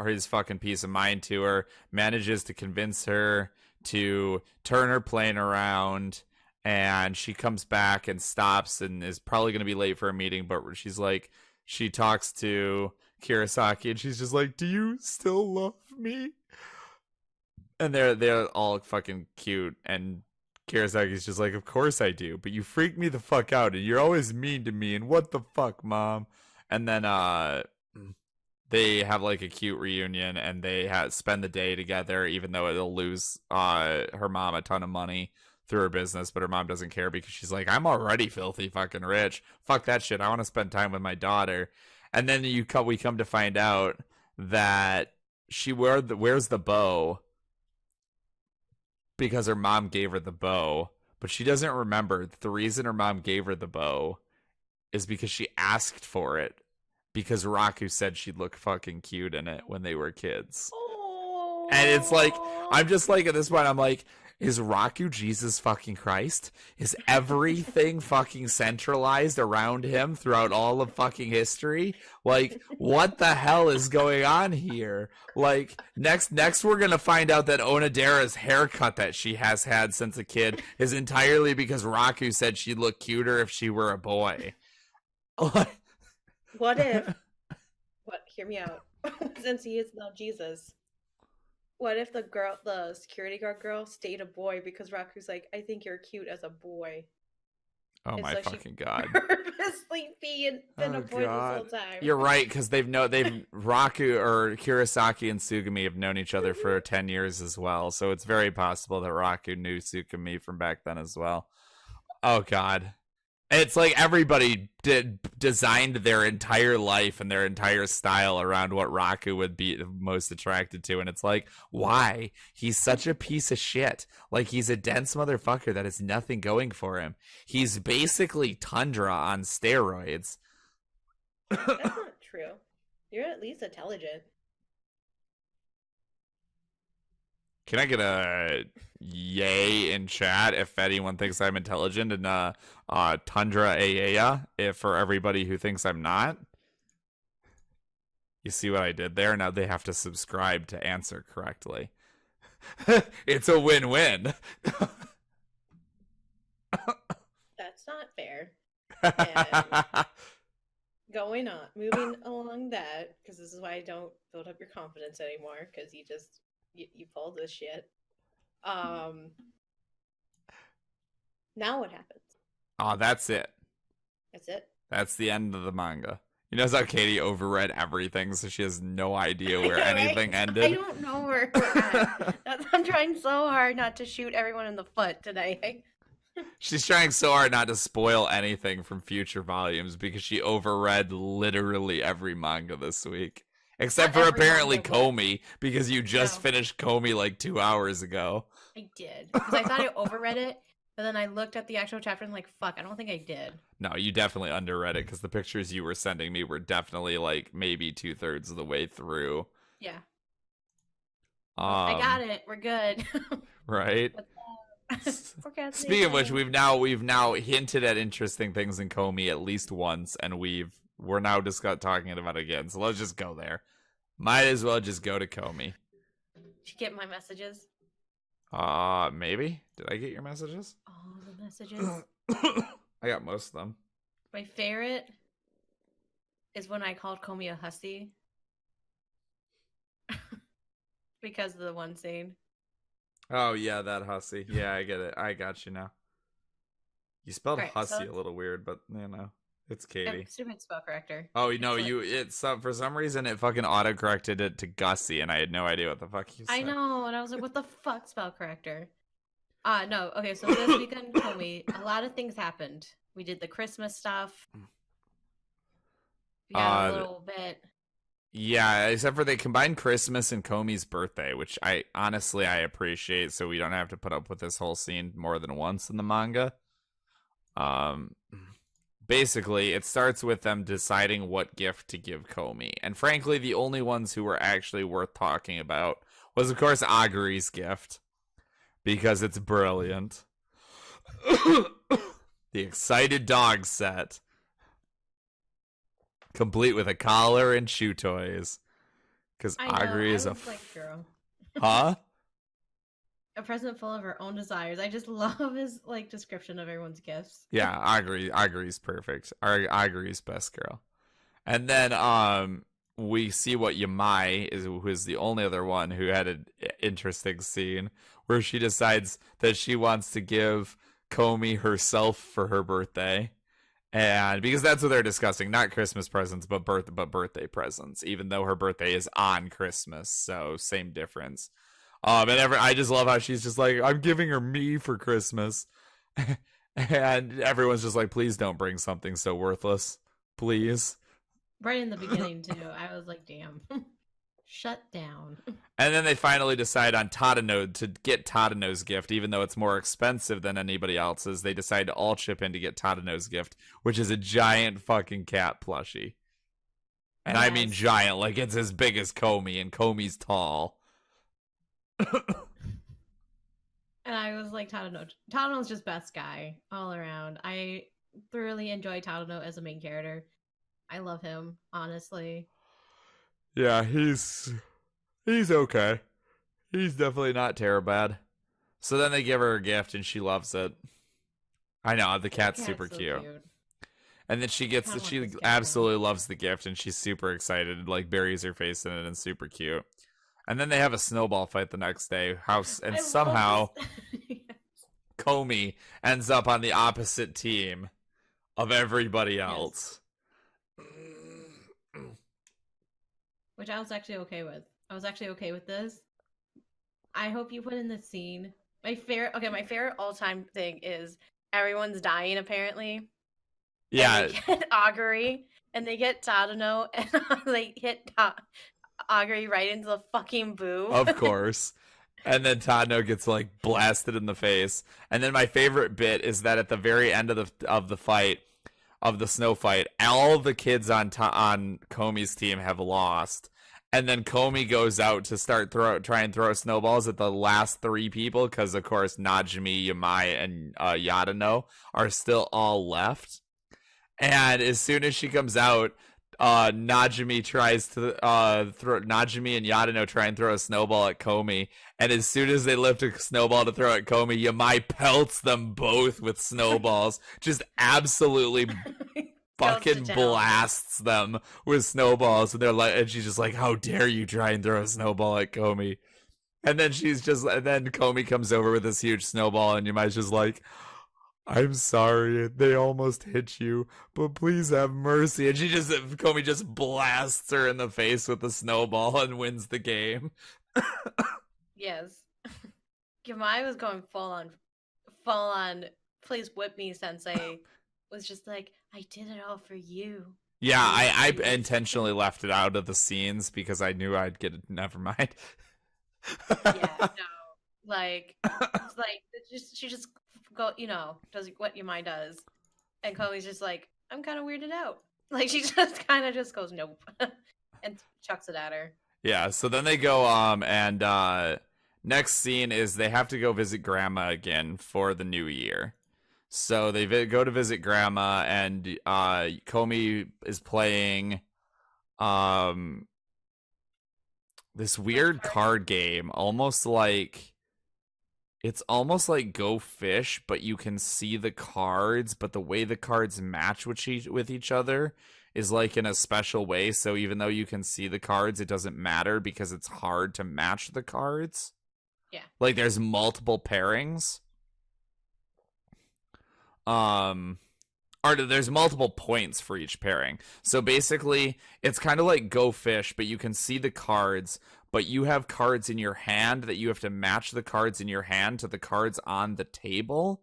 his fucking peace of mind to her, manages to convince her to turn her plane around, and she comes back and stops and is probably going to be late for a meeting, but she talks to Kirasaki and she's just like, "Do you still love me?" And they're all fucking cute, and Kirasaki's just like, "Of course I do, but you freak me the fuck out, and you're always mean to me, and what the fuck, mom?" And then they have like a cute reunion, and they spend the day together, even though it'll lose her mom a ton of money through her business, but her mom doesn't care because she's like, "I'm already filthy fucking rich. Fuck that shit. I want to spend time with my daughter." And then we come to find out that she wears the bow because her mom gave her the bow, but she doesn't remember that the reason her mom gave her the bow is because she asked for it because Raku said she'd look fucking cute in it when they were kids. Oh. And it's like, I'm just like, at this point, I'm like, is Raku Jesus fucking Christ? Is everything fucking centralized around him throughout all of fucking history? Like, what the hell is going on here? Like, next we're gonna find out that Onodera's haircut that she has had since a kid is entirely because Raku said she'd look cuter if she were a boy. What if? Hear me out. Since he is now Jesus. What if the security guard girl stayed a boy because Raku's like, "I think you're cute as a boy." Oh my fucking god! Purposely been a boy this whole time. You're right, because they've Raku or Kurosaki and Sugami have known each other for 10 years as well, so it's very possible that Raku knew Sugami from back then as well. Oh god. It's like everybody designed their entire life and their entire style around what Raku would be most attracted to. And it's like, why? He's such a piece of shit. Like, he's a dense motherfucker that has nothing going for him. He's basically Tundra on steroids. That's not true. You're at least intelligent. Can I get a yay in chat if anyone thinks I'm intelligent, and Tundra Ayaya if for everybody who thinks I'm not? You see what I did there? Now they have to subscribe to answer correctly. It's a win-win. That's not fair. And going on, moving along that, because this is why I don't build up your confidence anymore, because you pulled this shit. Now what happens? Oh, that's it. That's it. That's the end of the manga. You know how Katie overread everything, so she has no idea where anything ended? I don't know where we're at. I'm trying so hard not to shoot everyone in the foot today. She's trying so hard not to spoil anything from future volumes because she overread literally every manga this week. Except for apparently Komi, because you just finished Komi like 2 hours ago. I did. Because I thought I overread it, but then I looked at the actual chapter and like, fuck, I don't think I did. No, you definitely underread it because the pictures you were sending me were definitely like maybe 2/3 of the way through. Yeah. I got it. We're good. Right? Speaking of which, we've now hinted at interesting things in Komi at least once, and we're now just talking about it again. So let's just go there. Might as well just go to Komi. Did you get my messages? Maybe. Did I get your messages? All the messages. I got most of them. My favorite is when I called Komi a hussy. Because of the one scene. Oh, yeah, that hussy. Yeah, I get it. I got you now. You spelled hussy a little weird, but, you know, it's Katie. Stupid spell corrector. Oh, no, it's for some reason it fucking auto-corrected it to Gussie, and I had no idea what the fuck you said. I know, and I was like, what the fuck, spell corrector? No, okay, so this weekend, Komi, a lot of things happened. We did the Christmas stuff. We got a little bit... Yeah, except for they combined Christmas and Komi's birthday, which I appreciate, so we don't have to put up with this whole scene more than once in the manga. Basically, it starts with them deciding what gift to give Komi. And frankly, the only ones who were actually worth talking about was, of course, Aguri's gift, because it's brilliant. The excited dog set. Complete with a collar and shoe toys. Because Aguri is a... girl. Huh? A present full of her own desires. I just love his description of everyone's gifts. Yeah, Aguri's perfect. Aguri's best girl. And then we see what Yamai is, who is the only other one who had an interesting scene where she decides that she wants to give Komi herself for her birthday. And because that's what they're discussing, not Christmas presents, but birthday presents, even though her birthday is on Christmas, so same difference. I just love how she's just like, I'm giving her me for Christmas. And everyone's just like, please don't bring something so worthless. Please. Right in the beginning, too. I was like, damn. Shut down. And then they finally decide on Tadano to get Tadano's gift, even though it's more expensive than anybody else's. They decide to all chip in to get Tadano's gift, which is a giant fucking cat plushie. And yes. I mean giant, like it's as big as Komi, and Komi's tall. And I was like, Tadano's just best guy all around. I thoroughly enjoy Tadano as a main character. I love him, honestly. Yeah, he's okay. He's definitely not terrible. So then they give her a gift and she loves it. I know, the cat's super so cute. And then she absolutely loves the gift and she's super excited, like buries her face in it and super cute. And then they have a snowball fight the next day. Somehow Komi ends up on the opposite team of everybody else. Yes. Which I was actually okay with. I was actually okay with this. I hope you put in the scene. My favorite all-time thing is everyone's dying, apparently. Yeah. And they get Aguri, and they get Tadano, and they hit Aguri right into the fucking boob. Of course. And then Tadano gets, like, blasted in the face. And then my favorite bit is that at the very end of the fight, of the snow fight, all the kids on Komi's team have lost, And then Komi goes out to try and throw snowballs at the last three people because, of course, Najimi, Yamai, and Yadano are still all left. And as soon as she comes out, Najimi tries to throw Najimi and Yadano try and throw a snowball at Komi. And as soon as they lift a snowball to throw at Komi, Yamai pelts them both with snowballs. Just absolutely fucking blasts them with snowballs. And they're like, and she's just like, "How dare you try and throw a snowball at Komi?" And then and then Komi comes over with this huge snowball, and Yamai's just like, "I'm sorry, they almost hit you, but please have mercy." And Komi just blasts her in the face with the snowball and wins the game. Yes. Yamai was going full on, please whip me, sensei. Was just like, I did it all for you. Yeah, I intentionally left it out of the scenes because I knew I'd get it. Never mind. Yeah, no. Like, it's like, she just go, does what Yamai does. And Komi's just like, I'm kind of weirded out. Like, she just kind of just goes, nope. And chucks it at her. Yeah, so then they go, and next scene is they have to go visit Grandma again for the new year. So they go to visit Grandma, and Komi is playing this weird card game, it's almost like Go Fish, but you can see the cards, but the way the cards match with each other is like in a special way. So even though you can see the cards, it doesn't matter because it's hard to match the cards. Yeah. Like there's multiple pairings. Or there's multiple points for each pairing. So basically, it's kind of like Go Fish, but you can see the cards, but you have cards in your hand that you have to match the cards in your hand to the cards on the table.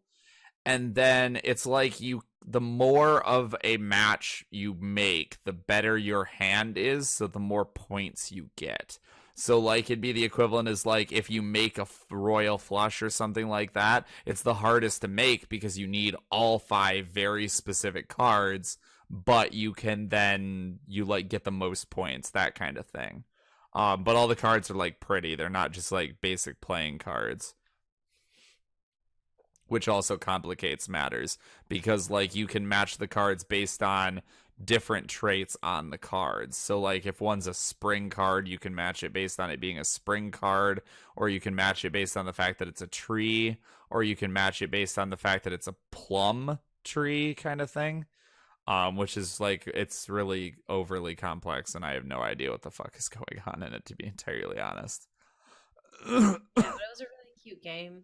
And then it's like the more of a match you make, the better your hand is, so the more points you get. So, like, it'd be the equivalent as, like, if you make a royal flush or something like that, it's the hardest to make because you need all 5 very specific cards, but you can then, get the most points, that kind of thing. But all the cards are, like, pretty. They're not just, like, basic playing cards. Which also complicates matters because, like, you can match the cards based on different traits on the cards. So like if one's a spring card, you can match it based on it being a spring card, or you can match it based on the fact that it's a tree, or you can match it based on the fact that it's a plum tree kind of thing. Which is like, it's really overly complex and I have no idea what the fuck is going on in it, to be entirely honest. Yeah, but it was a really cute game.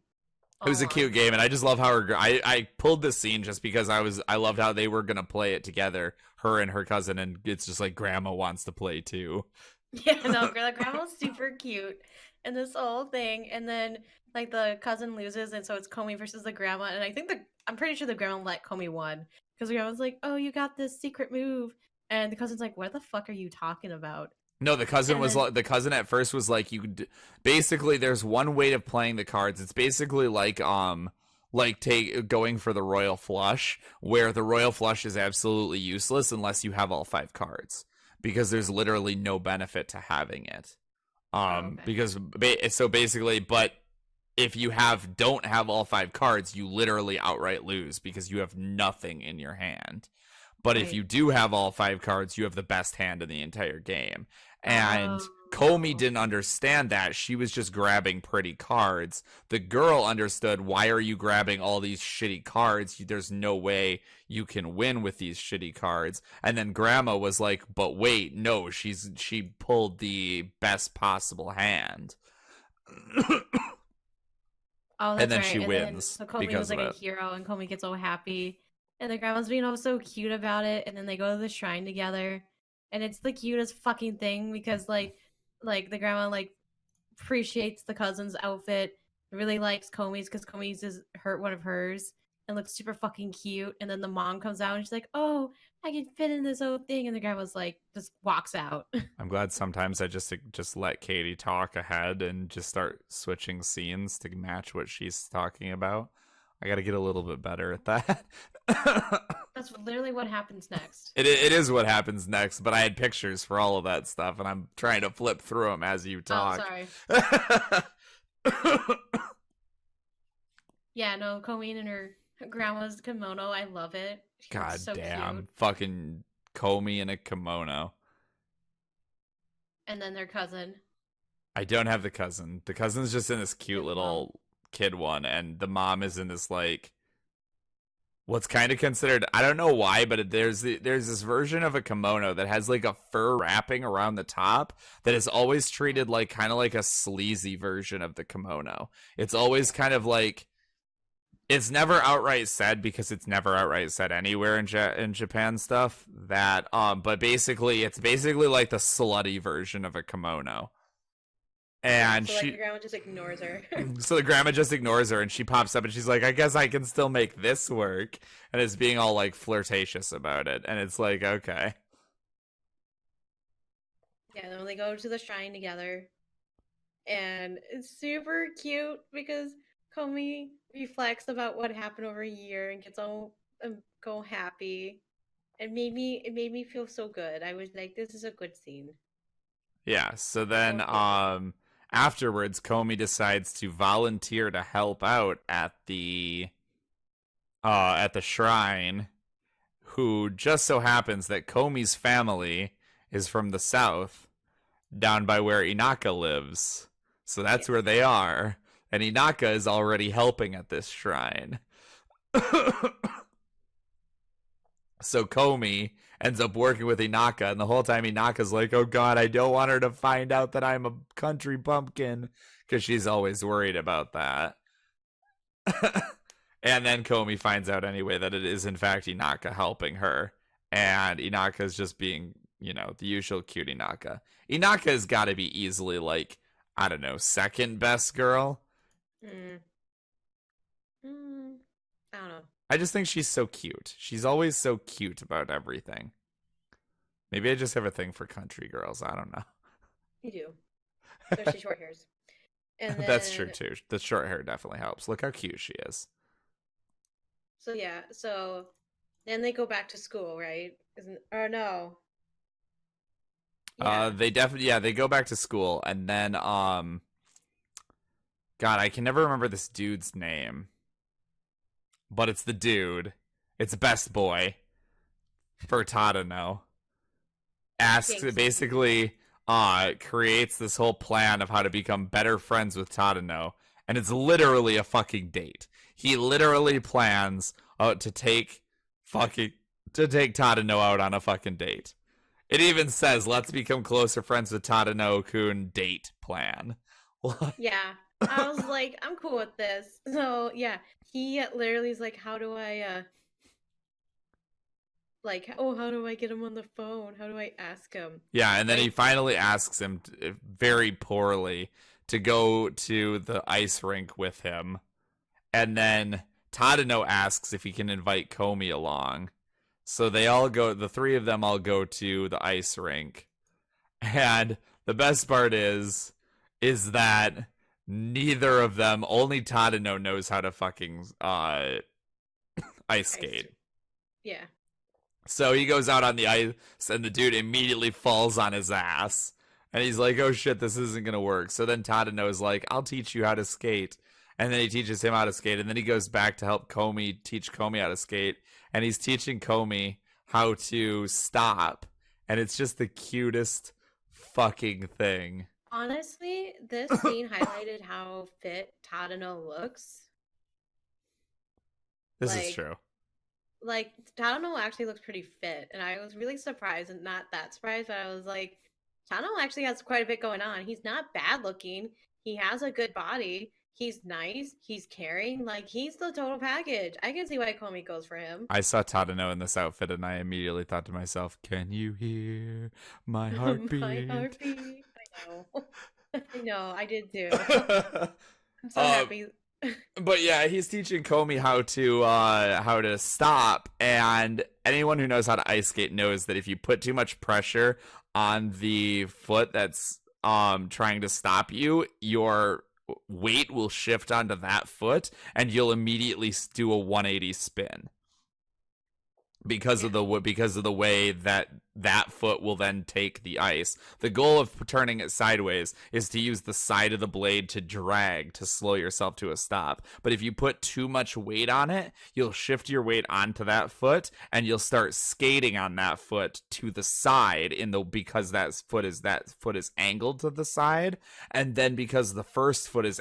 It was a cute game, and I just love how I pulled this scene just because I loved how they were gonna play it together, her and her cousin, and it's just like Grandma wants to play too. Yeah, no, Grandma's super cute, and this whole thing, and then like the cousin loses, and so it's Komi versus the grandma, and I'm pretty sure the grandma let Komi win because the grandma's like, "Oh, you got this secret move," and the cousin's like, "What the fuck are you talking about?" No, the cousin the cousin at first was like, basically there's one way of playing the cards. It's basically like going for the royal flush, where the royal flush is absolutely useless unless you have all 5 cards, because there's literally no benefit to having it. Okay. Because so basically, but if you don't have all 5 cards, you literally outright lose because you have nothing in your hand. But if you do have all 5 cards, you have the best hand in the entire game. And Komi didn't understand that. She was just grabbing pretty cards. The girl understood, why are you grabbing all these shitty cards? There's no way you can win with these shitty cards. And then Grandma was like, but wait, no, she pulled the best possible hand. And then she wins. So Komi was like a hero, and Komi gets all happy. And the grandma's being all so cute about it, and then they go to the shrine together, and it's the cutest fucking thing because like the grandma like appreciates the cousin's outfit, really likes Komi's because Komi's is one of hers, and looks super fucking cute. And then the mom comes out and she's like, "Oh, I can fit in this whole thing," and the grandma's like just walks out. I'm glad sometimes I just let Katie talk ahead and just start switching scenes to match what she's talking about. I got to get a little bit better at that. That's literally what happens next. It is what happens next, but I had pictures for all of that stuff, and I'm trying to flip through them as you Oh, talk. sorry. Yeah, no, Colleen and her grandma's kimono. I love it. She looks God so damn. cute. Fucking Comey in a kimono. And then their cousin. I don't have the cousin. The cousin's just in this cute And the mom. little kid one, and the mom is in this, like, what's kind of considered, I don't know why, but there's this version of a kimono that has like a fur wrapping around the top that is always treated like kind of like a sleazy version of the kimono. It's always kind of like, it's never outright said, because it's never outright said anywhere in Japan stuff, that but basically it's basically like the slutty version of a kimono. And So like the grandma just ignores her. so the grandma just ignores her, and she pops up and she's like, I guess I can still make this work, and is being all like flirtatious about it, and it's like, okay. Yeah, then they go to the shrine together. And it's super cute because Comey reflects about what happened over a year and gets all go happy. It made me feel so good. I was like, this is a good scene. Yeah, so then Okay. afterwards Comey decides to volunteer to help out at the shrine, who just so happens that Comey's family is from the south, down by where Inaka lives. So that's where Yes. they are. And Inaka is already helping at this shrine. So Comey ends up working with Inaka, and the whole time Inaka's like, oh god, I don't want her to find out that I'm a country bumpkin, because she's always worried about that. And then Comey finds out anyway that it is in fact Inaka helping her, and Inaka's just being, the usual cute Inaka. Inaka has got to be easily, like, I don't know, second best girl. Mm. I don't know. I just think she's so cute. She's always so cute about everything. Maybe I just have a thing for country girls. I don't know. You do. Especially short hairs. And That's true then too. The short hair definitely helps. Look how cute she is. so yeah, so then they go back to school, right? Isn't or no. Yeah. They definitely, yeah, they go back to school, and then God, I can never remember this dude's name, but it's the dude. It's best boy for Tadano. Asks, Gangster. basically creates this whole plan of how to become better friends with Tadano, and it's literally a fucking date. He literally plans to take Tadano out on a fucking date. It even says, let's become closer friends with Tadano-kun date plan. Yeah. I was like, I'm cool with this. So yeah, he literally is like, how do I like, oh, how do I get him on the phone? How do I ask him? Yeah, and then he Right? finally asks him very poorly to go to the ice rink with him. And then Tadano asks if he can invite Comey along. So they all go, the three of them all go to the ice rink. And the best part is that neither of them, only Tadano knows how to fucking ice Ice. skate. Yeah. So he goes out on the ice, and the dude immediately falls on his ass. And he's like, oh shit, this isn't going to work. So then Tadano is like, I'll teach you how to skate. And then he teaches him how to skate. And then he goes back to help Comey teach Comey how to skate. And he's teaching Comey how to stop. And it's just the cutest fucking thing. Honestly, this scene highlighted how fit Tadano looks. This is Like, true. like Tadano actually looks pretty fit, and I was really surprised, and not that surprised, but I was like, Tadano actually has quite a bit going on. He's not bad looking. He has a good body. He's nice. He's caring. Like, he's the total package. I can see why Comey goes for him. I saw Tadano in this outfit, and I immediately thought to myself, can you hear my My heartbeat? heartbeat. I know. I know. I did too. I'm so um, happy. but yeah, he's teaching Comey how to stop, and anyone who knows how to ice skate knows that if you put too much pressure on the foot that's trying to stop you, your weight will shift onto that foot, and you'll immediately do a 180 spin. because Yeah. of the way that that foot will then take the ice. The goal of turning it sideways is to use the side of the blade to drag to slow yourself to a stop. But if you put too much weight on it, you'll shift your weight onto that foot and you'll start skating on that foot to the side because that foot is angled to the side, and then because the first foot is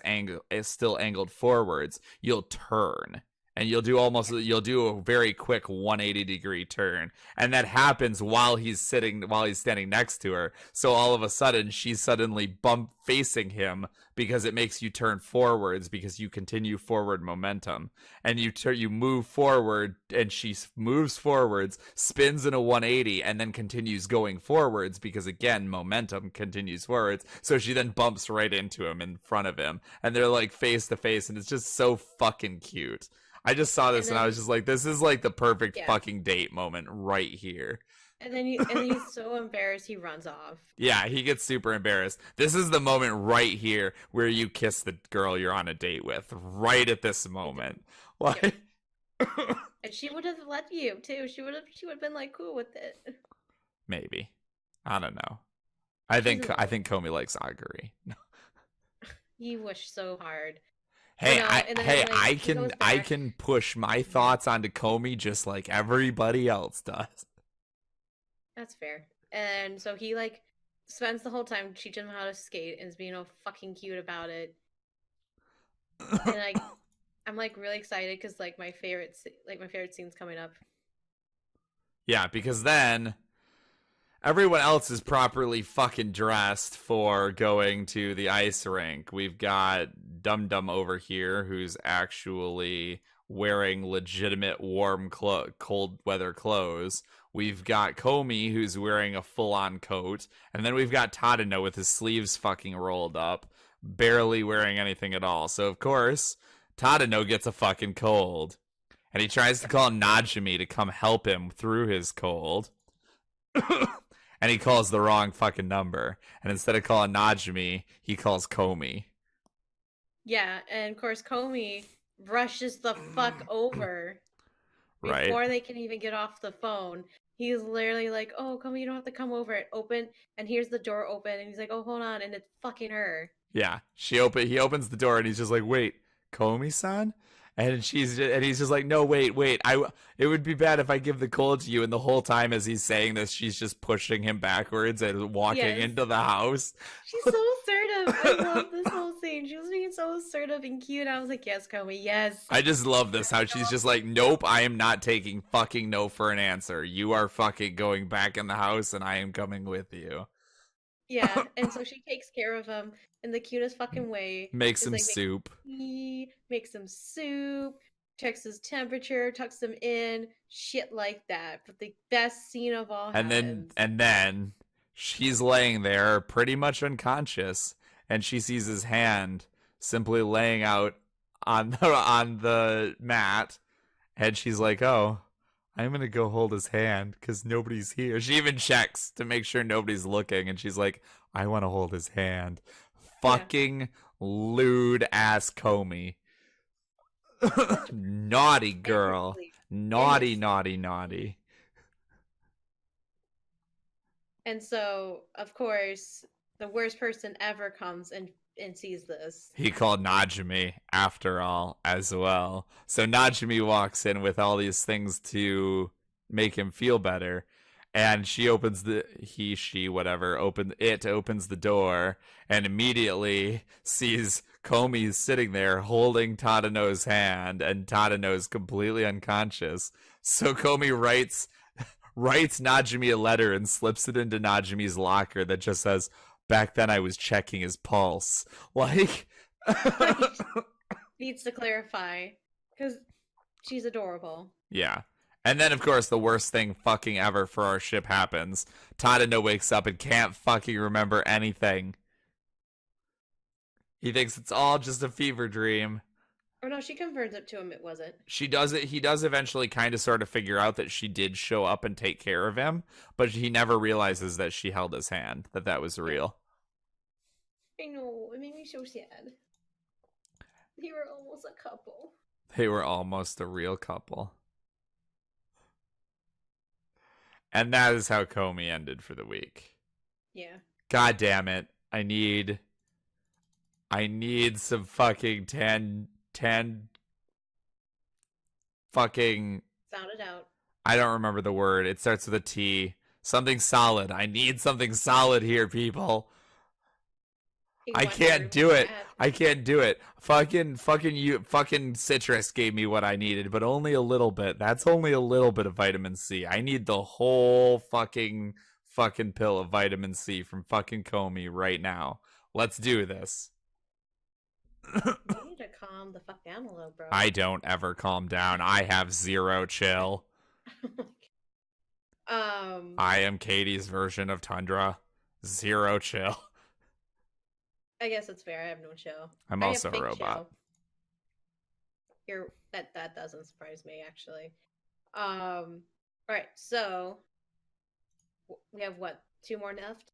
still angled forwards, you'll turn and you'll do a very quick 180-degree turn, and that happens while he's standing next to her. So all of a sudden she's suddenly bump facing him because it makes you turn forwards because you continue forward momentum, and you move forward and she moves forwards, spins in a 180, and then continues going forwards because again momentum continues forwards. So she then bumps right into him in front of him, and they're like face to face, and it's just so fucking cute. I just saw this and I was just like, this is like the perfect fucking date moment right here. And then he's so embarrassed he runs off. Yeah, he gets super embarrassed. This is the moment right here where you kiss the girl you're on a date with. Right at this moment. Like And she would have let you too. She would have been like cool with it. maybe. I don't know. I think Comey likes Aguri. He wished so hard. Hey, I can push my thoughts onto Comey just like everybody else does. That's fair. And so he like spends the whole time teaching him how to skate and is being all fucking cute about it. And like I'm like really excited because like my favorite scene's coming up. Yeah, because then everyone else is properly fucking dressed for going to the ice rink. We've got Dum Dum over here who's actually wearing legitimate warm cold weather clothes. We've got Comey who's wearing a full-on coat, and then we've got Tadano with his sleeves fucking rolled up, barely wearing anything at all. So of course, Tadano gets a fucking cold, and he tries to call Najimi to come help him through his cold. And he calls the wrong fucking number. And instead of calling Najimi, he calls Comey. Yeah, and of course Comey rushes the fuck over before they can even get off the phone. He's literally like, "Oh, Comey, you don't have to come over. It open, and here's the door open." And he's like, "Oh, hold on," and it's fucking her. Yeah, he opens the door and he's just like, "Wait, Comey-san?" And he's just like, "No, wait. It would be bad if I give the cold to you." And the whole time as he's saying this, she's just pushing him backwards and walking into the house. She's so assertive. I love this whole scene. She was being so assertive and cute. I was like, "Yes, Comey, yes." I just love this, how she's just like, "Nope, I am not taking fucking no for an answer. You are fucking going back in the house and I am coming with you." Yeah, and so she takes care of him in the cutest fucking way. Makes him soup. Makes him soup, checks his temperature, tucks him in, shit like that. But the best scene of all happens. And then she's laying there pretty much unconscious, and she sees his hand simply laying out on the mat, and she's like, "Oh, I'm gonna go hold his hand because nobody's here." She even checks to make sure nobody's looking, and she's like, "I want to hold his hand." Fucking lewd ass Comey. Naughty girl. Naughty. And so, of course, the worst person ever comes and sees this. He called Najimi, after all, as well. So Najimi walks in with all these things to make him feel better. And she opens opens the door and immediately sees Comey sitting there holding Tadano's hand, and Tadano's completely unconscious. So Comey writes Najimi a letter and slips it into Najimi's locker that just says, "Back then I was checking his pulse." Like, needs to clarify because she's adorable. Yeah. And then, of course, the worst thing fucking ever for our ship happens. Tadano wakes up and can't fucking remember anything. He thinks it's all just a fever dream. Or no, she confirms it to him it wasn't. She does it. He does eventually kind of sort of figure out that she did show up and take care of him, but he never realizes that she held his hand, that was real. I know. It made me so sad. They were almost a couple. They were almost a real couple. And that is how Comey ended for the week. Yeah. God damn it. I need some fucking tan fucking, Sound it out. I don't remember the word. It starts with a T. Something solid. I need something solid here, people. You I want can't do everyone it. mad. I can't do it. Fucking citrus gave me what I needed, but only a little bit. That's only a little bit of vitamin C. I need the whole fucking pill of vitamin C from fucking Comey right now. Let's do this. You need to calm the fuck down a little, bro. I don't ever calm down. I have zero chill. I am Katie's version of Tundra. Zero chill. I guess it's fair. I have no chill. I'm I also have a fake robot. chill. That doesn't surprise me actually. All right, so we have what? 2 more left.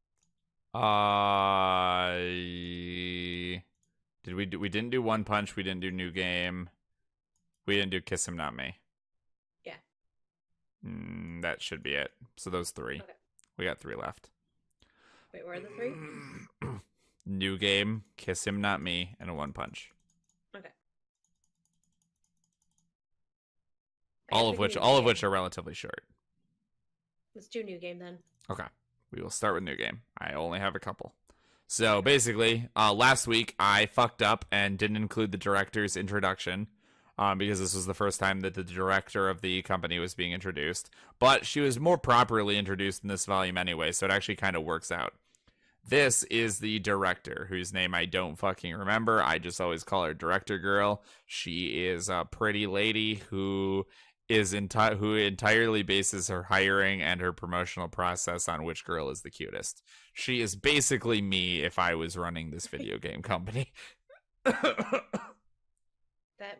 We didn't do One Punch. We didn't do New Game. We didn't do Kiss Him Not Me. Yeah. That should be it. So those 3. Okay. We got 3 left. Wait, where are the 3? New Game, Kiss Him Not Me, and a One Punch. Okay. All of which are relatively short. Let's do New Game then. Okay. We will start with New Game. I only have a couple. So basically, last week I fucked up and didn't include the director's introduction because this was the first time that the director of the company was being introduced. But she was more properly introduced in this volume anyway, so it actually kind of works out. This is the director, whose name I don't fucking remember. I just always call her Director Girl. She is a pretty lady who entirely bases her hiring and her promotional process on which girl is the cutest. She is basically me if I was running this video game company. That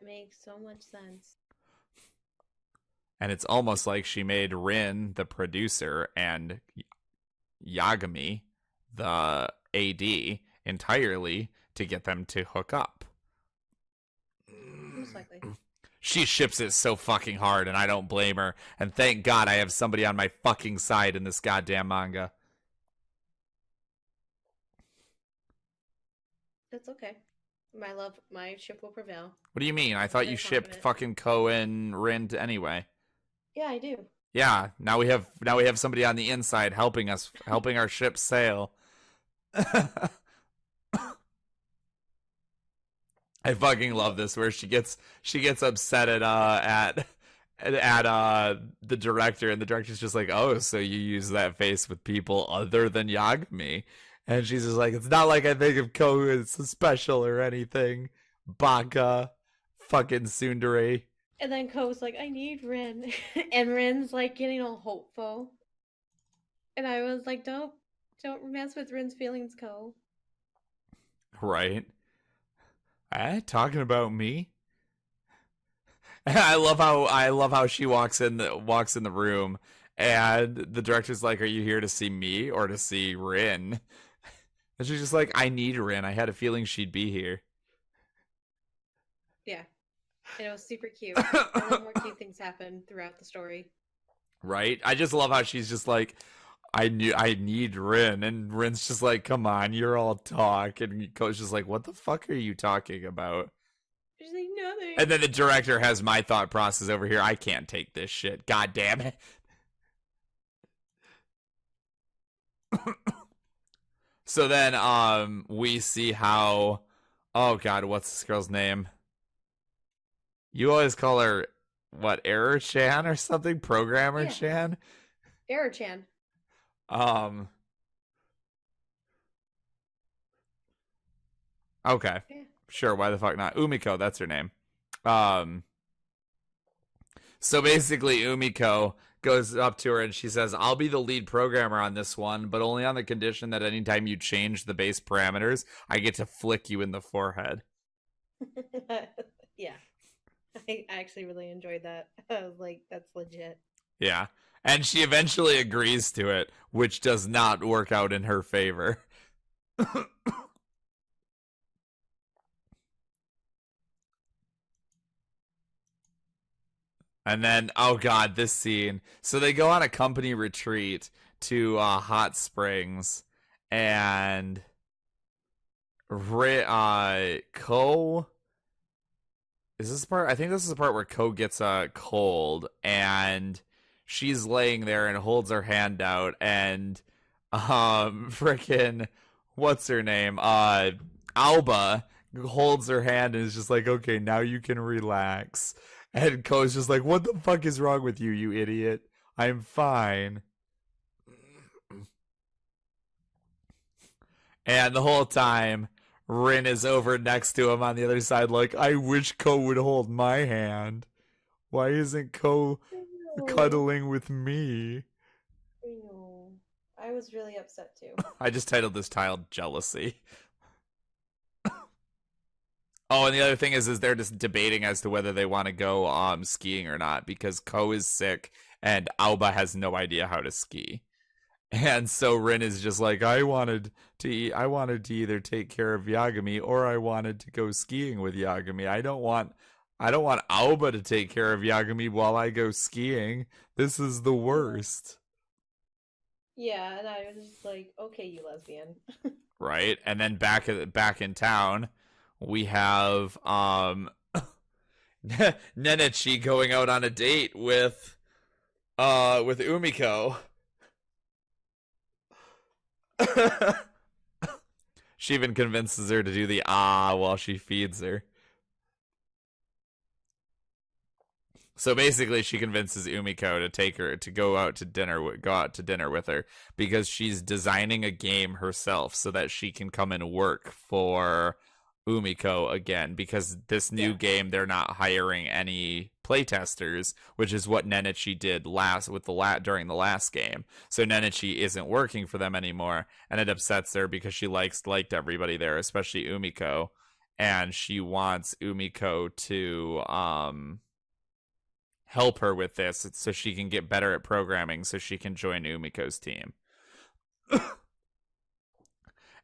makes so much sense. And it's almost like she made Rin the producer and Yagami the AD entirely to get them to hook up. Most likely. She ships it so fucking hard, and I don't blame her. And thank God I have somebody on my fucking side in this goddamn manga. That's okay. My ship will prevail. What do you mean? I thought you shipped fucking Ko and Rin anyway. Yeah, I do. Yeah, now we have somebody on the inside helping our ship sail. I fucking love this where she gets upset at the director, and the director's just like, "Oh, so you use that face with people other than Yagami?" And she's just like, "It's not like I think of Ko as special or anything." Baka, fucking tsundere. And then Ko's like, I need Rin. And Rin's like getting all hopeful. And I was like, don't mess with Rin's feelings, Ko. Right. Talking about me? I love how she walks in the room and the director's like, "Are you here to see me or to see Rin?" And she's just like, "I need Rin. I had a feeling she'd be here." Yeah. And it was super cute. And then more cute things happen throughout the story. Right? I just love how she's just like, I need Rin, and Rin's just like, "Come on, you're all talk," and Coach just like, "What the fuck are you talking about?" She's like, nothing. And then the director has my thought process over here. I can't take this shit. God damn it. So then we see how, oh god, what's this girl's name? You always call her what, Error Chan or something? Programmer Chan? Error Chan. Okay. Yeah. Sure, why the fuck not? Umiko, that's her name. So basically Umiko goes up to her and she says, "I'll be the lead programmer on this one, but only on the condition that anytime you change the base parameters, I get to flick you in the forehead." Yeah. I actually really enjoyed that. I was like, that's legit. Yeah. And she eventually agrees to it, which does not work out in her favor. And then, oh god, this scene. So they go on a company retreat to hot springs, and Ko, is this part? I think this is the part where Ko gets a cold, and she's laying there and holds her hand out, and frickin' what's her name? Alba holds her hand and is just like, okay, now you can relax. And Ko's just like, what the fuck is wrong with you, you idiot? I'm fine. And the whole time, Rin is over next to him on the other side, like, I wish Ko would hold my hand. Why isn't Ko cuddling with me? I know. I was really upset too. I just titled this tile Jealousy. Oh, and the other thing is they're just debating as to whether they want to go skiing or not, because Ko is sick and Aoba has no idea how to ski. And so Rin is just like, I wanted to either take care of Yagami or I wanted to go skiing with Yagami. I don't want Aoba to take care of Yagami while I go skiing. This is the worst. Yeah, and I was just like, okay, you lesbian. Right? And then back in town, we have Nenichi going out on a date with Umiko. She even convinces her to do the while she feeds her. So basically, she convinces Umiko to go out to dinner with her, because she's designing a game herself so that she can come and work for Umiko again, because this new game they're not hiring any playtesters, which is what Nenichi did during the last game. So Nenichi isn't working for them anymore, and it upsets her because she liked everybody there, especially Umiko, and she wants Umiko to help her with this so she can get better at programming so she can join Umiko's team.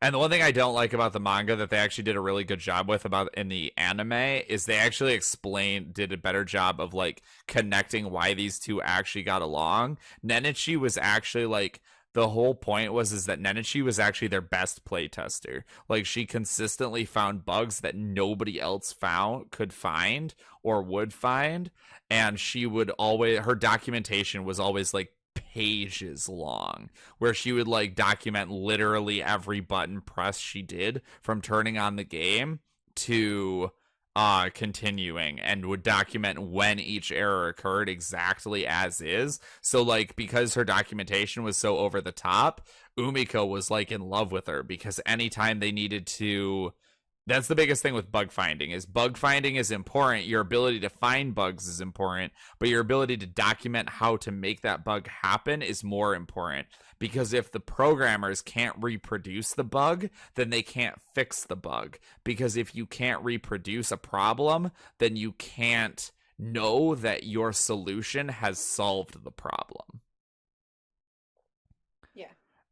And the one thing I don't like about the manga that they actually did a really good job with about in the anime is they actually did a better job of like connecting why these two actually got along. Nenichi was actually like, the whole point is that Nenichi was actually their best playtester. Like, she consistently found bugs that nobody else could find or would find, and her documentation was always like pages long, where she would like document literally every button press she did, from turning on the game to continuing, and would document when each error occurred exactly as is. So like, because her documentation was so over the top, Umiko was like in love with her, because anytime they needed to, that's the biggest thing with bug finding is important. Your ability to find bugs is important, but your ability to document how to make that bug happen is more important. Because if the programmers can't reproduce the bug, then they can't fix the bug. Because if you can't reproduce a problem, then you can't know that your solution has solved the problem.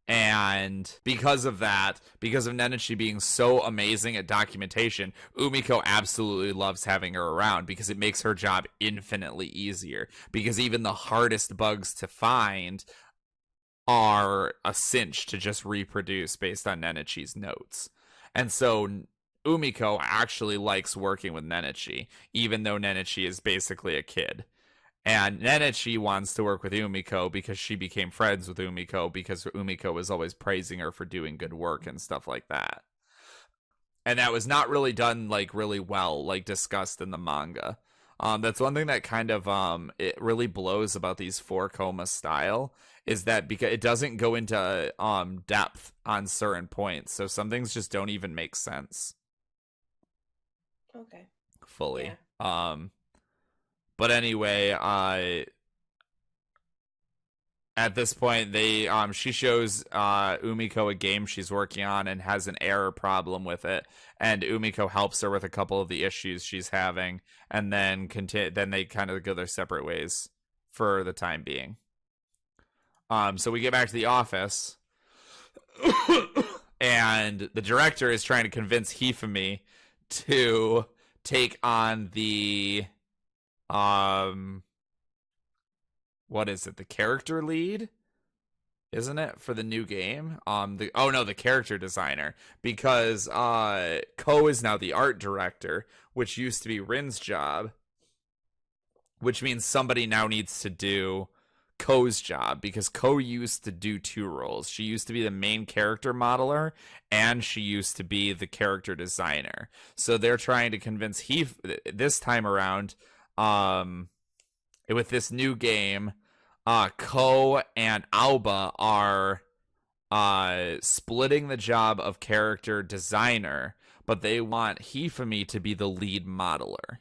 And because of Nenichi being so amazing at documentation, Umiko absolutely loves having her around, because it makes her job infinitely easier. Because even the hardest bugs to find are a cinch to just reproduce based on Nenichi's notes. And so Umiko actually likes working with Nenichi, even though Nenichi is basically a kid. And Nenichi wants to work with Umiko because she became friends with Umiko, because Umiko was always praising her for doing good work and stuff like that. And that was not really done like really well, like discussed in the manga. That's one thing that kind of it really blows about these 4-koma style, is that because it doesn't go into depth on certain points, so some things just don't even make sense. Okay. Fully. Yeah. But anyway, at this point, she shows Umiko a game she's working on and has an error problem with it, and Umiko helps her with a couple of the issues she's having, and then they kind of go their separate ways for the time being. So we get back to the office, and the director is trying to convince Hifumi to take on the what is it? The character lead, isn't it, for the new game? The character designer, because Ko is now the art director, which used to be Rin's job, which means somebody now needs to do Ko's job, because Ko used to do two roles. She used to be the main character modeler, and she used to be the character designer. So they're trying to convince this time around, with this new game, Ko and Aoba are splitting the job of character designer, but they want Hifumi to be the lead modeler,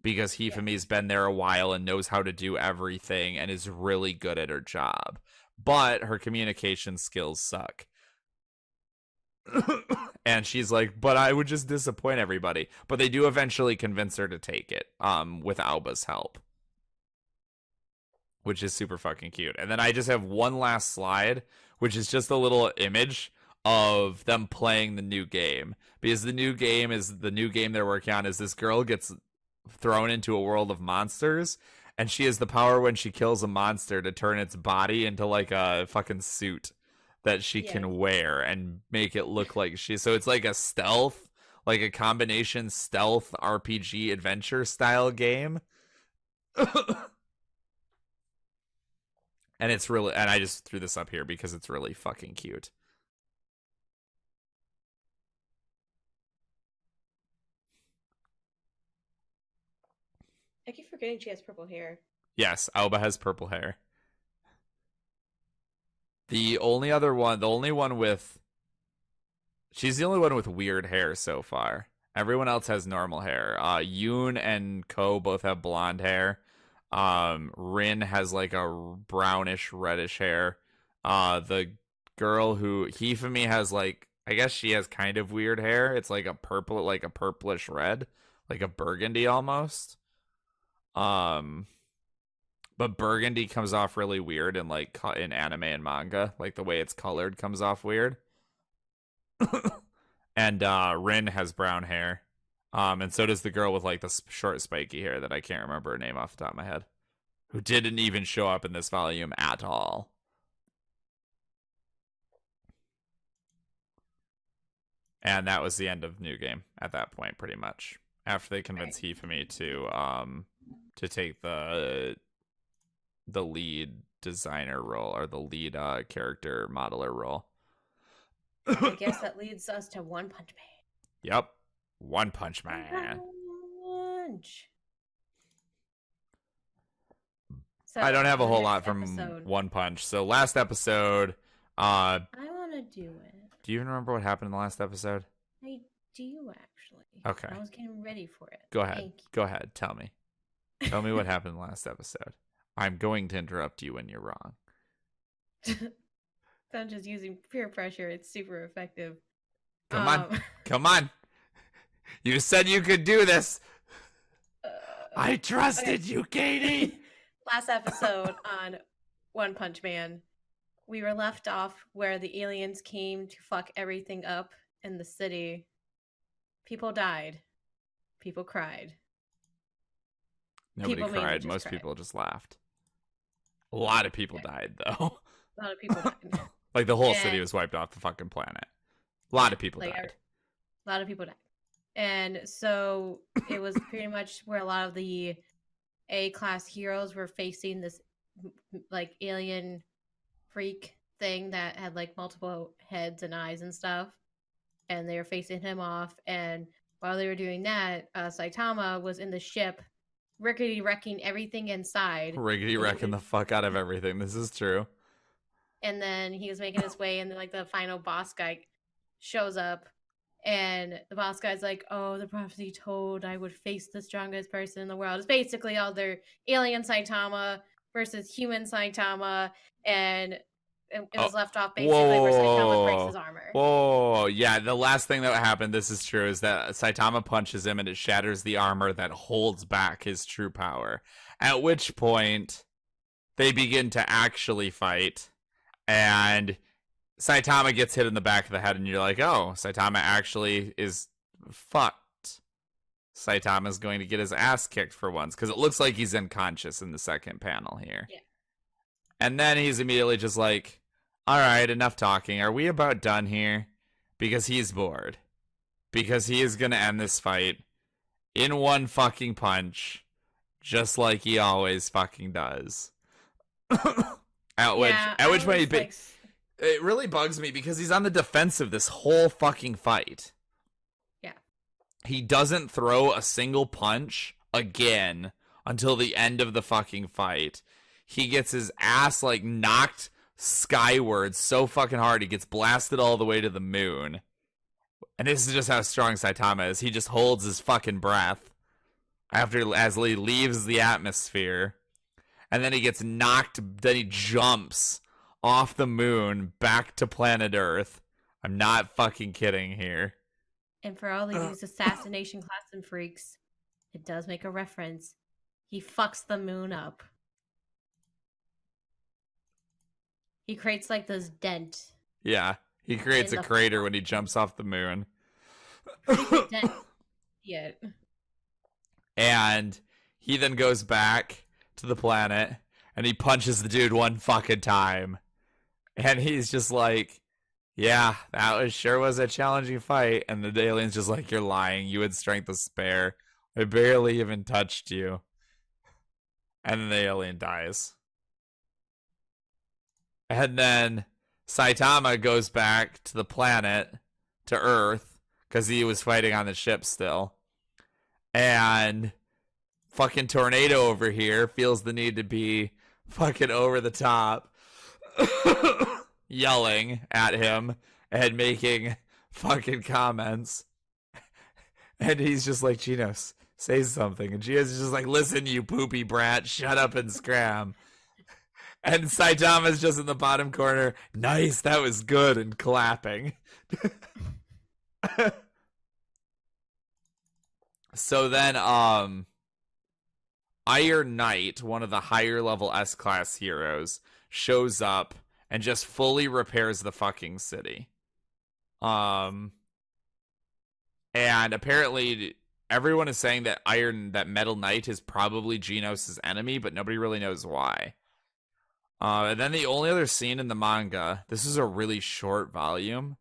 because Hifumi's been there a while and knows how to do everything and is really good at her job. But her communication skills suck. And she's like, but I would just disappoint everybody. But they do eventually convince her to take it, with Aoba's help, which is super fucking cute. And then I just have one last slide, which is just a little image of them playing the new game. Because the new game they're working on is this girl gets thrown into a world of monsters, and she has the power when she kills a monster to turn its body into like a fucking suit that she can wear and make it look like so it's like a stealth, like a combination stealth RPG adventure style game. And it's really, and I just threw this up here because it's really fucking cute. I keep forgetting she has purple hair. Yes, Aoba has purple hair. She's the only one with weird hair so far. Everyone else has normal hair. Yoon and Ko both have blonde hair. Rin has like a brownish reddish hair. The girl who Hifumi has, like, I guess she has kind of weird hair. It's like a purplish red, like a burgundy almost. But burgundy comes off really weird in in anime and manga. Like the way it's colored comes off weird. And Rin has brown hair. And so does the girl with like the short spiky hair that I can't remember her name off the top of my head, who didn't even show up in this volume at all. And that was the end of New Game at that point, pretty much. After they convinced Hifumi to take the lead designer role, or the lead character modeler role. I guess that leads us to One Punch Man. Yep. One Punch Man. So I don't have a whole lot from One Punch. So last episode, I want to do it. Do you even remember what happened in the last episode? I do, actually. Okay. I was getting ready for it. Go ahead. Go ahead. Tell me. Tell me what happened in the last episode. I'm going to interrupt you when you're wrong. I'm just using peer pressure. It's super effective. Come on. Come on. You said you could do this. I trusted you, Katie. Last episode on One Punch Man, we were left off where the aliens came to fuck everything up in the city. People died. People cried. Nobody cried. Most people just laughed. A lot of people died, though. A lot of people died. Like the whole city was wiped off the fucking planet. A lot of people died. A lot of people died. And so it was pretty much where a lot of the A-class heroes were facing this like alien freak thing that had like multiple heads and eyes and stuff. And they were facing him off. And while they were doing that, Saitama was in the ship, rickety wrecking everything inside. Rickety wrecking the fuck out of everything. This is true. And then he was making his way, and then like the final boss guy shows up, and the boss guy's like, "Oh, the prophecy told I would face the strongest person in the world." It's basically all their alien Saitama versus human Saitama, and it was left off basically where Saitama breaks his armor. Oh, yeah. The last thing that happened, this is true, is that Saitama punches him and it shatters the armor that holds back his true power. At which point, they begin to actually fight, and Saitama gets hit in the back of the head, and you're like, oh, Saitama actually is fucked. Saitama's going to get his ass kicked for once, because it looks like he's unconscious in the second panel here. Yeah. And then he's immediately just like, all right, enough talking. Are we about done here? Because he's bored. Because he is going to end this fight in one fucking punch, just like he always fucking does. At which point it really bugs me because he's on the defensive this whole fucking fight. Yeah. He doesn't throw a single punch again until the end of the fucking fight. He gets his ass like knocked skyward so fucking hard he gets blasted all the way to the moon. And this is just how strong Saitama is. He just holds his fucking breath as he leaves the atmosphere. And then he gets knocked, then he jumps off the moon back to planet Earth. I'm not fucking kidding here. And for all of these assassination class and freaks, it does make a reference. He fucks the moon up. He creates like this dent. Yeah, he creates a crater when he jumps off the moon. Dent. Yeah. And he then goes back to the planet and he punches the dude one fucking time. And he's just like, yeah, that sure was a challenging fight. And the alien's just like, you're lying. You had strength to spare. I barely even touched you. And then the alien dies. And then Saitama goes back to the planet, to Earth, because he was fighting on the ship still. And fucking Tornado over here feels the need to be fucking over the top, yelling at him and making fucking comments. And he's just like, Genos, say something. And Genos is just like, listen, you poopy brat, shut up and scram. And Saitama's just in the bottom corner, nice, that was good, and clapping. So then, Iron Knight, one of the higher level S-class heroes, shows up and just fully repairs the fucking city. And apparently everyone is saying that Metal Knight is probably Genos' enemy, but nobody really knows why. And then the only other scene in the manga, this is a really short volume,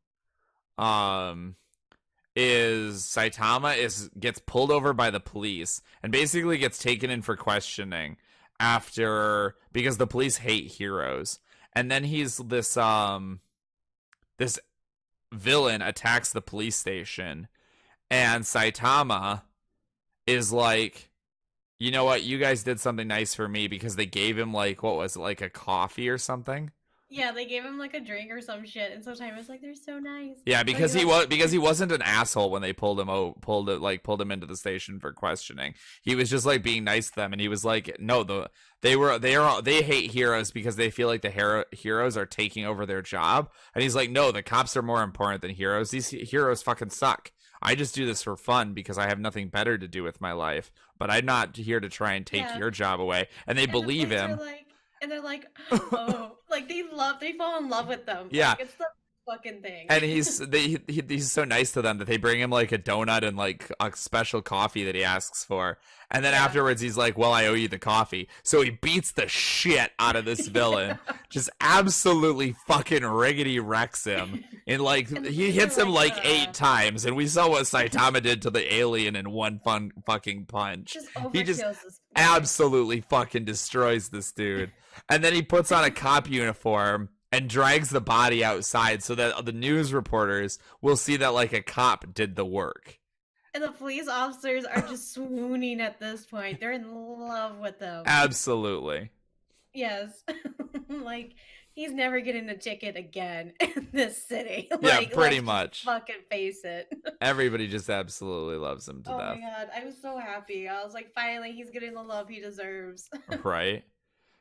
is Saitama gets pulled over by the police and basically gets taken in for questioning because the police hate heroes. And then this villain attacks the police station, and Saitama is like, you know what, you guys did something nice for me, because they gave him like, what was it, like a coffee or something? Yeah, they gave him like a drink or some shit, and sometimes was like, they're so nice. Yeah, because he wasn't an asshole when they pulled him into the station for questioning. He was just like being nice to them, and he was like, no, they hate heroes because they feel like the heroes are taking over their job. And he's like, no, the cops are more important than heroes. These heroes fucking suck. I just do this for fun because I have nothing better to do with my life. But I'm not here to try and take your job away. And they believe him. And they're like, oh, like they fall in love with them. Yeah. Like, it's the fucking thing. And he's so nice to them that they bring him like a donut and like a special coffee that he asks for. And then afterwards he's like, well, I owe you the coffee. So he beats the shit out of this villain. Just absolutely fucking riggedy wrecks him. And like, he hits him like 8 times. And we saw what Saitama did to the alien in one fucking punch. He just absolutely fucking destroys this dude. And then he puts on a cop uniform and drags the body outside so that the news reporters will see that like a cop did the work. And the police officers are just swooning at this point. They're in love with them. Absolutely. Yes. Like, he's never getting a ticket again in this city. Yeah, like, pretty much. Fucking face it. Everybody just absolutely loves him to death. Oh my god, I was so happy. I was like, finally, he's getting the love he deserves. Right.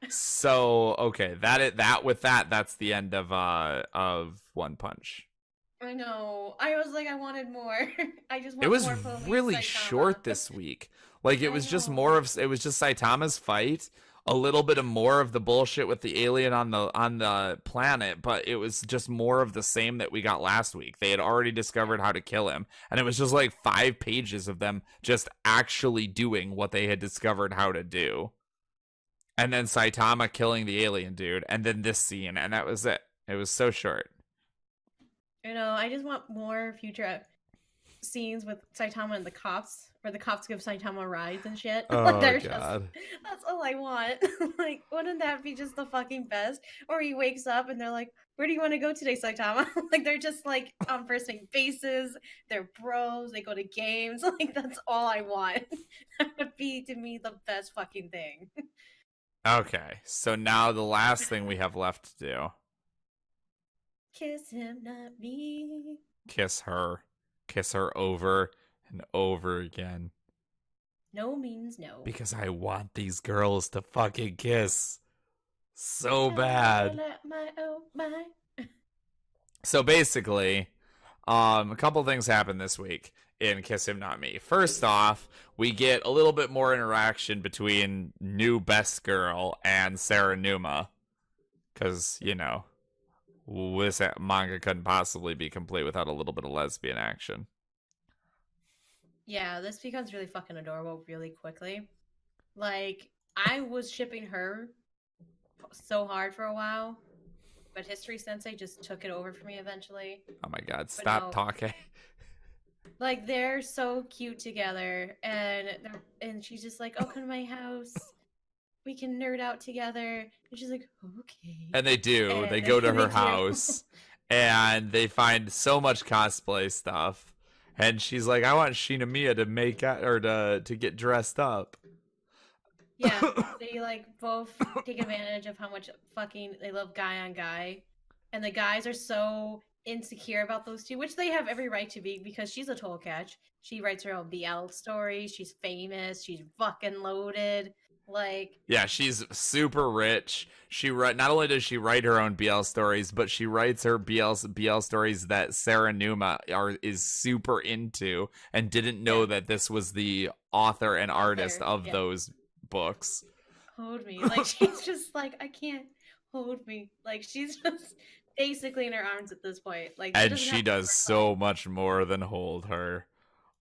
So okay, that's the end of One Punch. I know. I was like, I wanted more. I just wanted it was more really short this week. Like it was just Saitama's fight, a little bit of more of the bullshit with the alien on the planet, but it was just more of the same that we got last week. They had already discovered how to kill him, and it was just like 5 pages of them just actually doing what they had discovered how to do. And then Saitama killing the alien dude, and then this scene, and that was it. It was so short. I just want more future scenes with Saitama and the cops, where the cops give Saitama rides and shit. Like Oh they're just god. that's all I want. Like, wouldn't that be just the fucking best? Or he wakes up and they're like, "Where do you want to go today, Saitama?" Like they're just like on first name basis. They're bros. They go to games. Like that's all I want. That would be to me the best fucking thing. Okay, so now the last thing we have left to do. Kiss him, not me. Kiss her. Kiss her over and over again. No means no. Because I want these girls to fucking kiss. So Oh, bad. my, oh my. So basically, a couple things happened this week in Kiss Him Not Me. First off, we get a little bit more interaction between new best girl and Sarah Numa. Because, this manga couldn't possibly be complete without a little bit of lesbian action. Yeah, this becomes really fucking adorable really quickly. Like, I was shipping her so hard for a while, but History Sensei just took it over for me eventually. Oh my god, But stop no, talking. like they're so cute together, and she's just like, "Oh, come to my house. We can nerd out together." And she's like, "Okay." And they do. And They go to they her do. house and they find so much cosplay stuff. And she's like, I want Shinamiya to make out or to get dressed up. Yeah, they like both take advantage of how much fucking they love guy on guy. And the guys are so insecure about those two, which they have every right to be because she's a toll catch. She writes her own BL stories. She's famous. She's fucking loaded. Like, Yeah, she's super rich. Not only does she write her own BL stories, but she writes her BL stories that Sarah Numa is super into and didn't know yeah, that this was the author and artist author. of Yeah, those books. hold me. Like, she's just like, I can't hold me. Like, she's just basically in her arms at this point. Like, she And doesn't she have to does work hard. so much more than hold her.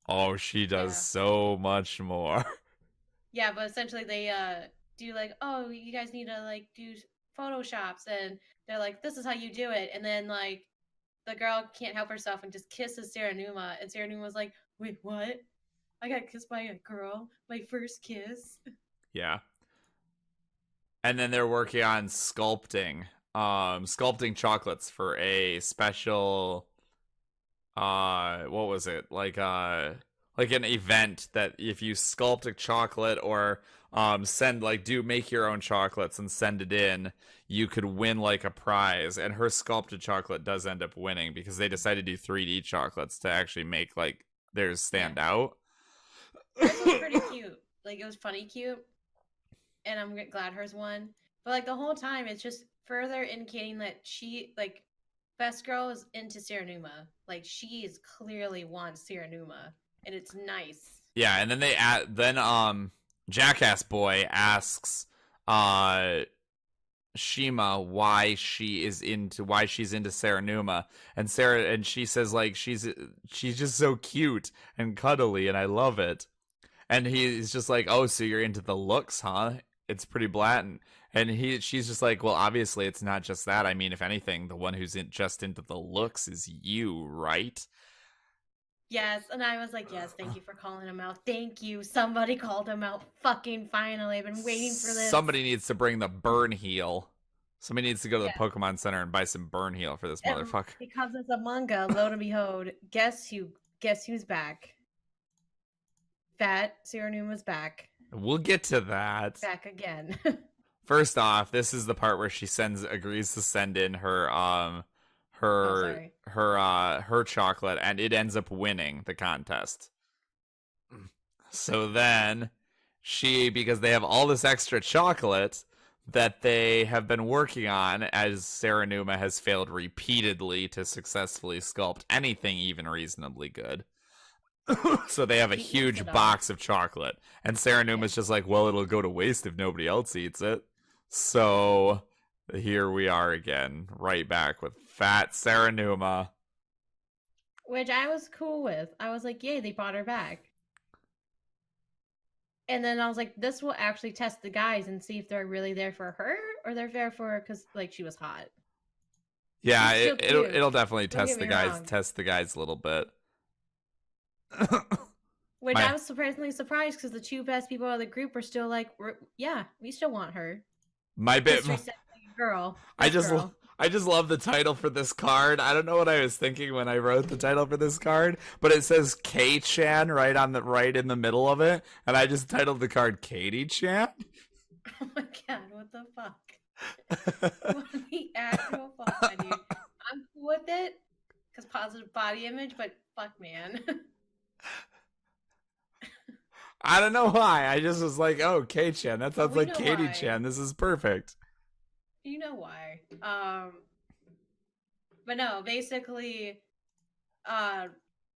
Oh, she does Yeah. so much more. Yeah, but essentially they do like, oh, you guys need to like do photoshops, and they're like, this is how you do it, and then like the girl can't help herself and just kisses Sarah Numa, and Sarah Numa was like, wait, what? I got kissed by a girl, my first kiss. Yeah. And then they're working on sculpting chocolates for a special what was it? Like an event that if you sculpt a chocolate or make your own chocolates and send it in, you could win like a prize. And her sculpted chocolate does end up winning because they decided to do 3D chocolates to actually make like theirs Yeah, stand out. hers was pretty cute. Like it was funny cute, and I'm glad hers won. But like the whole time, it's just further indicating that she like Best Girl is into Serenuma. Like she is clearly wants Serenuma, and it's nice. Yeah, and then Jackass Boy asks uh Shima why she's into Serenuma, and she says like she's just so cute and cuddly and I love it. And he's just like, "Oh, so you're into the looks, huh? It's pretty blatant." And she's just like, "Well, obviously it's not just that. I mean, if anything, the one who's just into the looks is you, right?" Yes, and I was like, yes, thank you for calling him out. Thank you. Somebody called him out. Fucking finally. I've been waiting for this. Somebody needs to bring the burn heal. Somebody needs to go to the Yeah. Pokemon Center and buy some burn heal for this And motherfucker. because it's a manga, lo and behold, guess who's back? Fat Serenuma's back. We'll get to that. Back again. First off, this is the part where she agrees to send in her sorry. her chocolate and it ends up winning the contest. So then because they have all this extra chocolate that they have been working on, as Serenuma has failed repeatedly to successfully sculpt anything even reasonably good. So they have a She eats huge it all. box of chocolate. And Serenuma's Yeah. just like, well, it'll go to waste if nobody else eats it. So here we are again, right back with fat Serenuma. Which I was cool with. I was like, yay, they brought her back. And then I was like, this will actually test the guys and see if they're really there for her or they're there for her because like she was hot. Yeah, She's still cute. it'll definitely Don't get me wrong. test the guys a little bit. Which I My was surprisingly surprised because the two best people of the group were still like, yeah, we still want her. my bit History said, girl, I this just girl. I just love the title for this card. I don't know what I was thinking when I wrote the title for this card, but it says K-chan right in the middle of it, and I just titled the card Katie-chan. Oh my god, what the fuck? What the actual fuck, dude? I'm cool with it because positive body image, but fuck, man. I don't know why. I just was like, oh, K-chan. That sounds We like know why. Katie-chan. This is perfect. You know why. But no, basically, uh,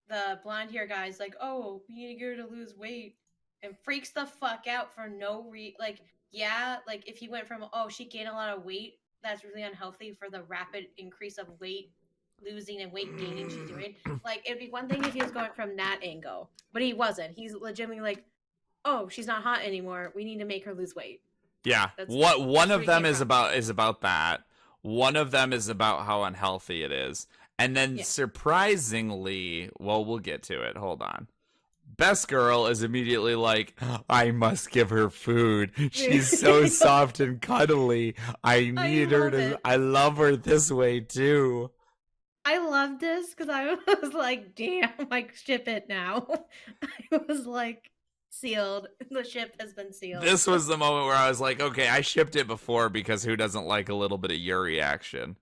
the blonde hair guy's like, oh, we need to get her to lose weight, and freaks the fuck out for no like, yeah, like if he went from, oh, she gained a lot of weight, that's really unhealthy for the rapid increase of weight losing and weight gaining she's doing. Like, it'd be one thing if he was going from that angle, but he wasn't. He's legitimately like, oh, she's not hot anymore. We need to make her lose weight. Yeah. One of them is about that. One of them is about how unhealthy it is. And then surprisingly, well, we'll get to it. Hold on. Best girl is immediately like, I must give her food. She's so soft and cuddly. I need her to. I love her this way too. I love this because I was like, damn, like, ship it now. I was like, sealed. The ship has been sealed. This was the moment where I was like, okay, I shipped it before because who doesn't like a little bit of Yuri action?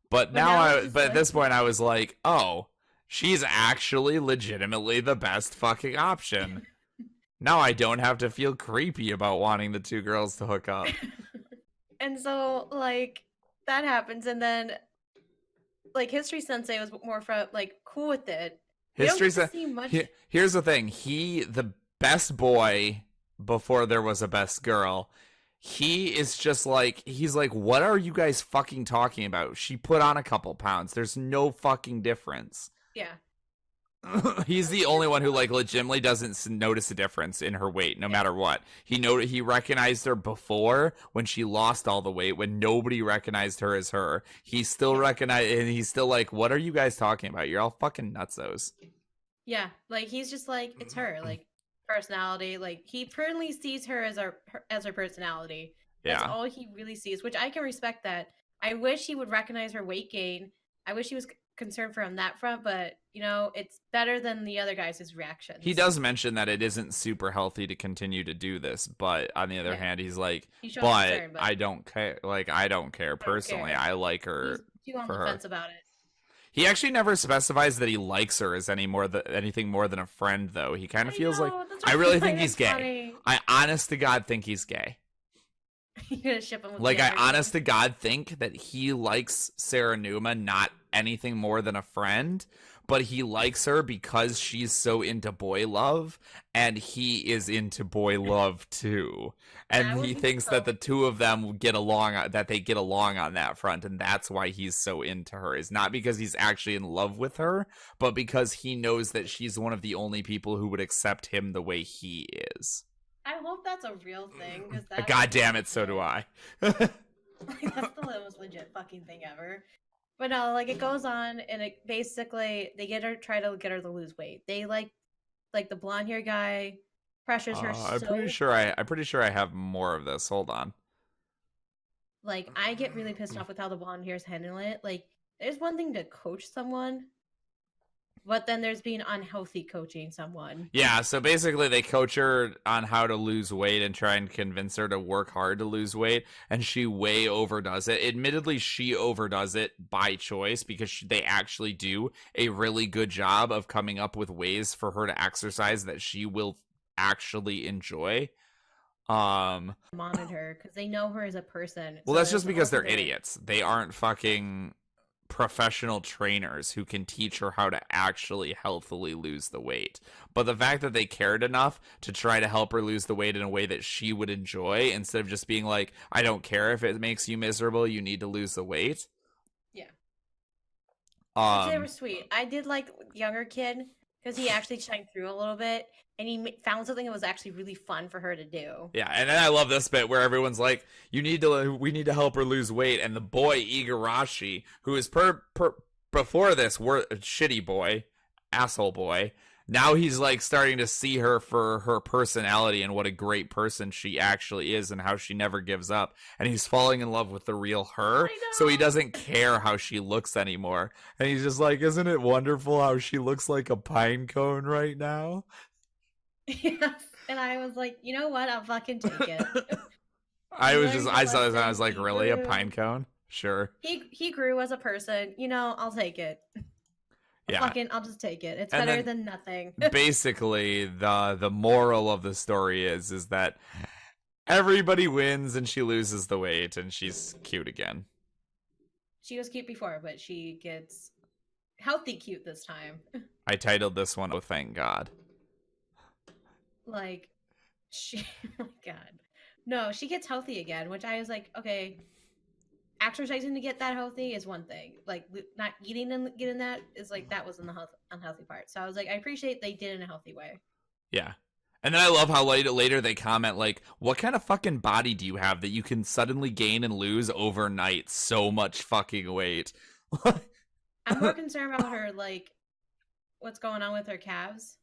But at this point, I was like, oh, she's actually legitimately the best fucking option. Now I don't have to feel creepy about wanting the two girls to hook up. And so, like, that happens, and then, like, History Sensei was more like cool with it. History Sensei. Here's the thing: the best boy before there was a best girl. He is just like, he's like, what are you guys fucking talking about? She put on a couple pounds. There's no fucking difference. Yeah. He's the only one who like legitimately doesn't notice a difference in her weight, no matter what. He recognized her before when she lost all the weight, when nobody recognized her as her. He still recognized, and he's still like, what are you guys talking about? You're all fucking nutsos. Yeah, like, he's just like, it's her, like, personality. Like, he currently sees her as her personality. That's all he really sees, which I can respect that. I wish he would recognize her weight gain. I wish he was concerned for on that front, but you know, it's better than the other guys' reactions. He does mention that it isn't super healthy to continue to do this, but on the other hand, he's like, but I don't care. Like, I don't care personally. I like her. He's too on the fence about it. He actually never specifies that he likes her as anything more than a friend, though. He kind of feels like, I really think he's gay. Funny. I honest to God think he's gay. You're gonna ship him with like, I honest to God think that he likes Sarah Numa, not anything more than a friend, but he likes her because she's so into boy love, and he is into boy love too. And he thinks that the two of them get along on that front, and that's why he's so into her. Is not because he's actually in love with her, but because he knows that she's one of the only people who would accept him the way he is. I hope that's a real thing. God damn it, so do I. Like, that's the most legit fucking thing ever. But no, like, it goes on, and it basically, they try to get her to lose weight. They like the blonde hair guy pressures her. I'm pretty sure I have more of this. Hold on. Like, I get really pissed off with how the blonde hairs handle it. Like, there's one thing to coach someone, but then there's being unhealthy coaching someone. Yeah, so basically they coach her on how to lose weight and try and convince her to work hard to lose weight, and she way overdoes it. Admittedly, she overdoes it by choice because they actually do a really good job of coming up with ways for her to exercise that she will actually enjoy. Monitor, because they know her as a person. Well, so that's just because they're idiots. They aren't fucking professional trainers who can teach her how to actually healthily lose the weight. But the fact that they cared enough to try to help her lose the weight in a way that she would enjoy, instead of just being like, I don't care if it makes you miserable, you need to lose the weight. Yeah. They were sweet. I did like younger kid, because he actually shined through a little bit, and he found something that was actually really fun for her to do. Yeah, and then I love this bit where everyone's like, we need to help her lose weight," and the boy Igarashi, who is before this were a shitty boy, asshole boy. Now he's like starting to see her for her personality and what a great person she actually is and how she never gives up. And he's falling in love with the real her. So he doesn't care how she looks anymore. And he's just like, "Isn't it wonderful how she looks like a pine cone right now?" Yes. And I was like, you know what? I'll fucking take it. I saw this and I was like, really? A pine cone? Sure. He grew as a person. You know, I'll take it. Yeah. I'll just take it. It's better than nothing. Basically, the moral of the story is that everybody wins and she loses the weight and she's cute again. She was cute before, but she gets healthy cute this time. I titled this one, "Oh, thank God." Like, oh my God. No, she gets healthy again, which I was like, okay, exercising to get that healthy is one thing. Like, not eating and getting that is like, that was in the unhealthy part. So I was like, I appreciate they did it in a healthy way. Yeah. And then I love how later they comment, like, "What kind of fucking body do you have that you can suddenly gain and lose overnight so much fucking weight?" I'm more concerned about her, like, what's going on with her calves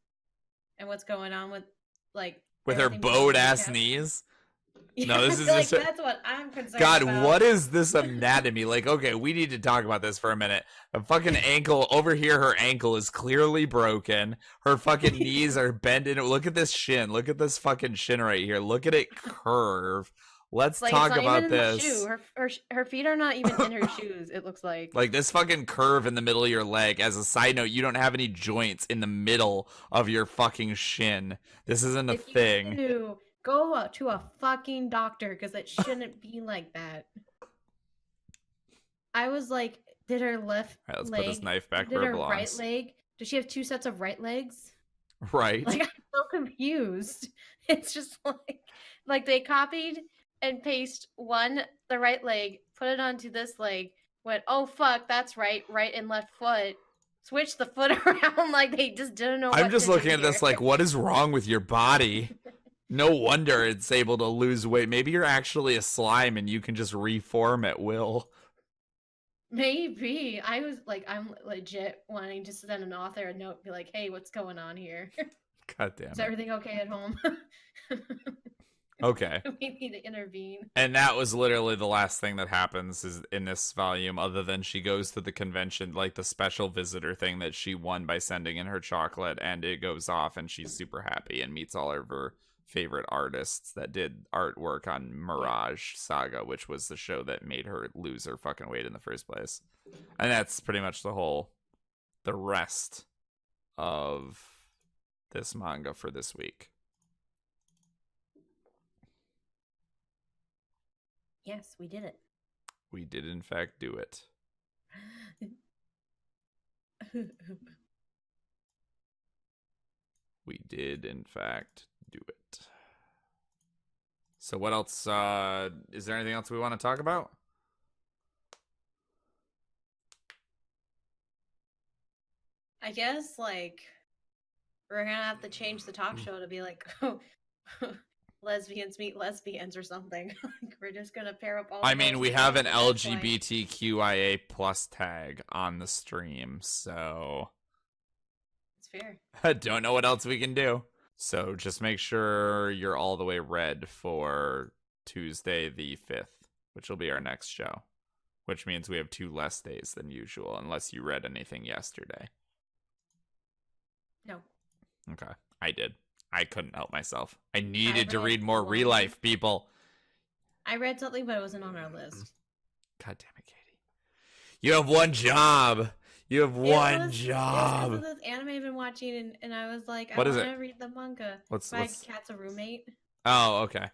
and what's going on with, like, with her bowed ass knees. No, this is like, that's what I'm concerned God, about. what is this anatomy? Like, okay, we need to talk about this for a minute. A fucking ankle over here, her ankle is clearly broken. Her fucking knees are bending. Look at this shin. Look at this fucking shin right here. Look at it curve. Let's talk about this. Her feet are not even in her shoes, it looks like. Like, this fucking curve in the middle of your leg. As a side note, you don't have any joints in the middle of your fucking shin. This isn't a thing. Go to a fucking doctor, because it shouldn't be like that. I was like, did her left All right, let's leg, put this knife back did where it her belongs. right leg, does she have two sets of right legs? Right. Like, I'm so confused. It's just like they copied and pasted the right leg, put it onto this leg, went, oh fuck, that's right and left foot, switch the foot around, like they just didn't know. I'm just looking at this like, what is wrong with your body? No wonder it's able to lose weight. Maybe you're actually a slime and you can just reform at will. Maybe. I was like, I'm legit wanting to send an author a note, be like, hey, what's going on here? God damn it. Is everything okay at home? Okay. We need to intervene. And that was literally the last thing that happens is in this volume, other than she goes to the convention, like the special visitor thing that she won by sending in her chocolate, and it goes off and she's super happy and meets all of her favorite artists that did artwork on Mirage Saga, which was the show that made her lose her fucking weight in the first place. And that's pretty much the rest of this manga for this week. Yes, we did it. We did, in fact, do it. We did, in fact, do it. So what else? Is there anything else we want to talk about? I guess, like, we're gonna have to change the talk show to be like, oh, lesbians meet lesbians or something. Like, we're just gonna pair up all. I mean, we have an LGBTQIA plus tag on the stream, so it's fair. I don't know what else we can do. So just make sure you're all the way red for Tuesday the 5th, which will be our next show, which means we have 2 less days than usual, unless you read anything yesterday. No. Okay, I did. I couldn't help myself. I needed to read more Real Life, people. I read something, but it wasn't on our list. God damn it, Katie. You have one job. You have one job. It was this anime I've been watching, and I was like, I want to read the manga. What's Cat's a Roommate. Oh, okay.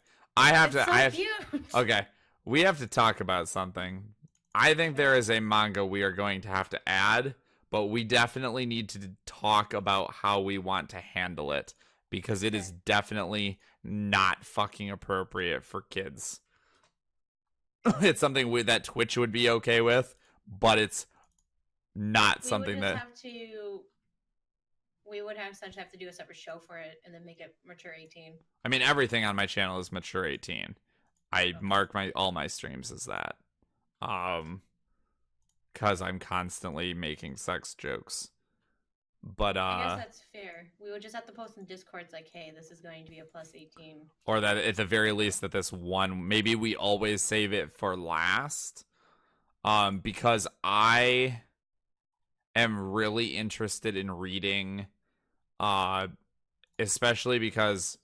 Okay. We have to talk about something. I think there is a manga we are going to have to add, but we definitely need to talk about how we want to handle it, because it is definitely not fucking appropriate for kids. It's something that Twitch would be okay with, but it's not something that have to we would have essentially have to do a separate show for it and then make it mature 18. I mean, everything on my channel is mature 18. I Okay. mark all my streams as that. Because I'm constantly making sex jokes. But I guess that's fair. We would just have to post in Discords like, hey, this is going to be a plus 18. or that at the very least that this one, maybe we always save it for last. Because I am really interested in reading, especially because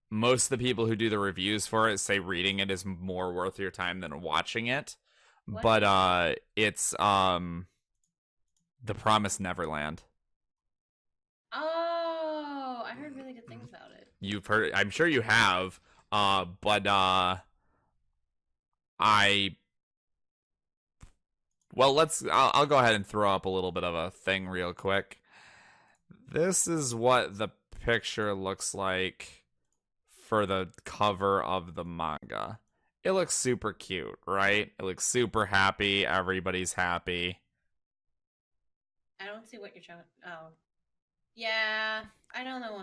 most of the people who do the reviews for it say reading it is more worth your time than watching it. What? But it's The Promised Neverland. Oh, I heard really good things about it. You've heard, I'm sure you have. But I well, I'll go ahead and throw up a little bit of a thing real quick. This is what the picture looks like for the cover of the manga. It looks super cute, right? It looks super happy. Everybody's happy. I don't see what you're trying. Oh, yeah. I don't know.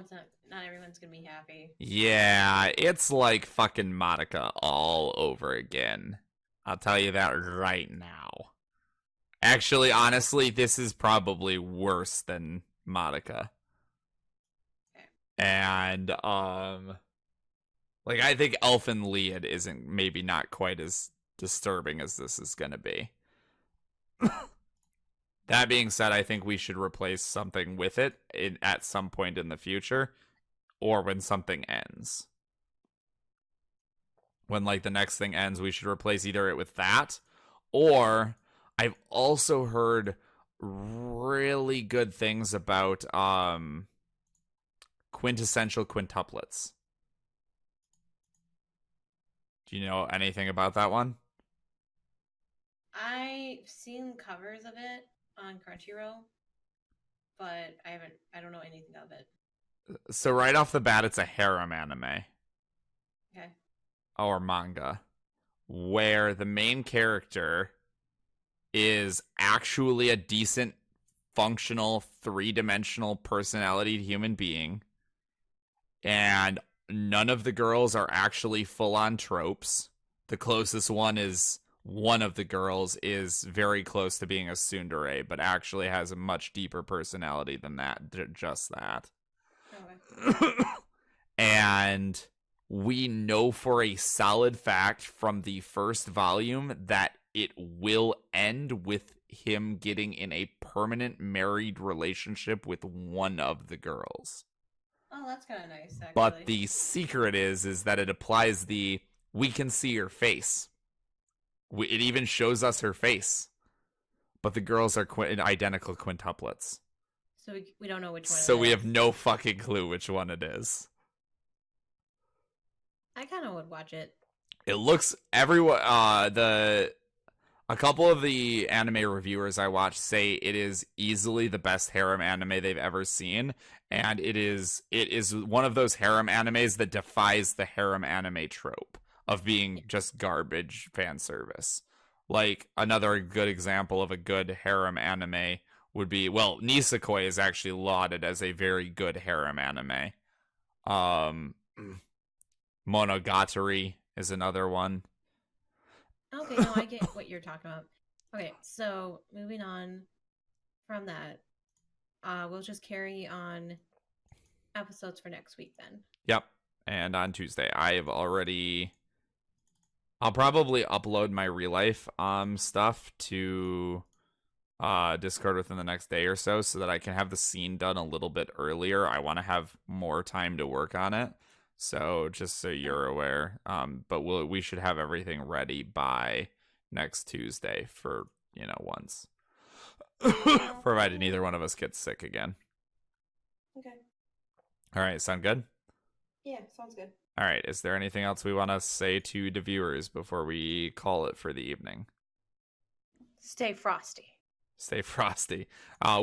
Not everyone's gonna be happy. Yeah, it's like fucking Madoka all over again. I'll tell you that right now. Actually, honestly, this is probably worse than Madoka. Okay. And like, I think Elfin Lied isn't, maybe not quite as disturbing as this is gonna be. That being said, I think we should replace something with it at some point in the future, or when something ends. When like the next thing ends, we should replace either it with that, or I've also heard really good things about quintessential quintuplets. Do you know anything about that one? I've seen covers of it on Crunchyroll, but I don't know anything of it. So right off the bat, it's a harem anime. Okay. Or manga, where the main character is actually a decent, functional, three-dimensional personality human being, and none of the girls are actually full-on tropes. The closest one of the girls is very close to being a tsundere, but actually has a much deeper personality than that, just that. Okay. And we know for a solid fact from the first volume that it will end with him getting in a permanent married relationship with one of the girls. Oh, that's kind of nice, actually. But the secret is that it applies we can see your face. It even shows us her face. But the girls are identical quintuplets. So we don't know which one. So we have no fucking clue which one it is. I kind of would watch it. It looks a couple of the anime reviewers I watched say it is easily the best harem anime they've ever seen, and it is one of those harem animes that defies the harem anime trope of being just garbage fan service. Like, another good example of a good harem anime would be, well, Nisekoi is actually lauded as a very good harem anime. Monogatari is another one. Okay, no, I get what you're talking about. Okay, so moving on from that, we'll just carry on episodes for next week then. Yep. And on Tuesday, I'll probably upload my real life stuff to Discord within the next day or so that I can have the scene done a little bit earlier. I want to have more time to work on it. So just so you're aware, but we should have everything ready by next Tuesday for, once. Provided neither one of us gets sick again. Okay. All right, sound good? Yeah, sounds good. All right, is there anything else we want to say to the viewers before we call it for the evening? Stay frosty. Stay frosty.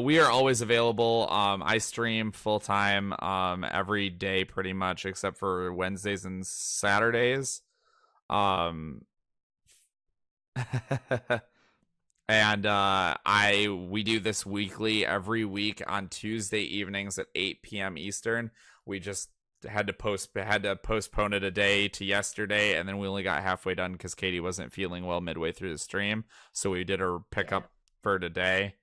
We are always available. I stream full-time every day pretty much, except for Wednesdays and Saturdays. And we do this weekly every week on Tuesday evenings at 8 p.m. Eastern. We just had to postpone it a day to yesterday, and then we only got halfway done because Katie wasn't feeling well midway through the stream. So we did a Yeah. pickup for today.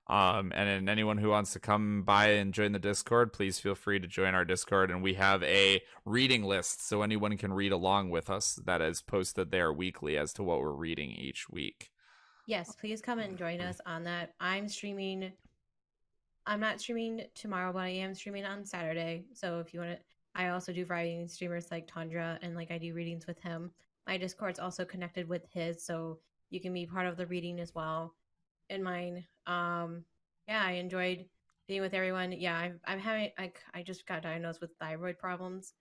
And then anyone who wants to come by and join the Discord, please feel free to join our Discord. And we have a reading list, so anyone can read along with us that is posted there weekly as to what we're reading each week. Yes, please come and join us on that. I'm not streaming tomorrow, but I am streaming on Saturday. So if you want to, I also do writing streamers like Tundra, and like I do readings with him. My Discord's also connected with his, so you can be part of the reading as well. In mine, yeah, I enjoyed being with everyone. Yeah, I'm having I just got diagnosed with thyroid problems,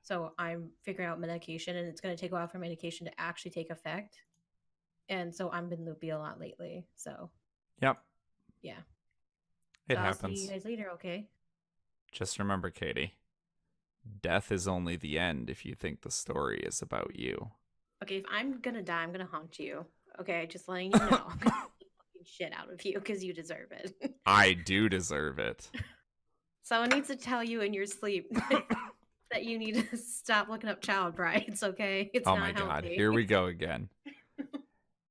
so I'm figuring out medication, and it's going to take a while for medication to actually take effect. And so I've been loopy a lot lately. So Yep, yeah. it So I'll see you happens. guys later, okay? Just remember, Katie, death is only the end if you think the story is about you. Okay, if I'm gonna die, I'm gonna haunt you. Okay, just letting you know. I'm gonna beat the fucking shit out of you because you deserve it. I do deserve it. Someone needs to tell you in your sleep that you need to stop looking up child brides, okay? It's Oh my not god, healthy. here we go again.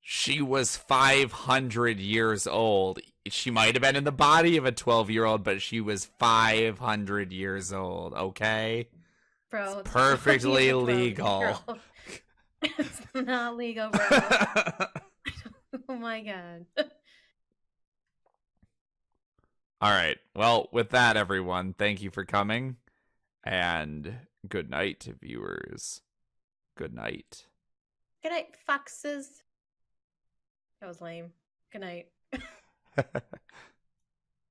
She was 500 years old. She might have been in the body of a 12-year-old, but she was 500 years old, okay? Bro, It's it's the body perfectly of a legal. 12-year-old. It's not legal, bro. Oh my god. All right. Well, with that, everyone, thank you for coming. And good night, viewers. Good night. Good night, foxes. That was lame. Good night.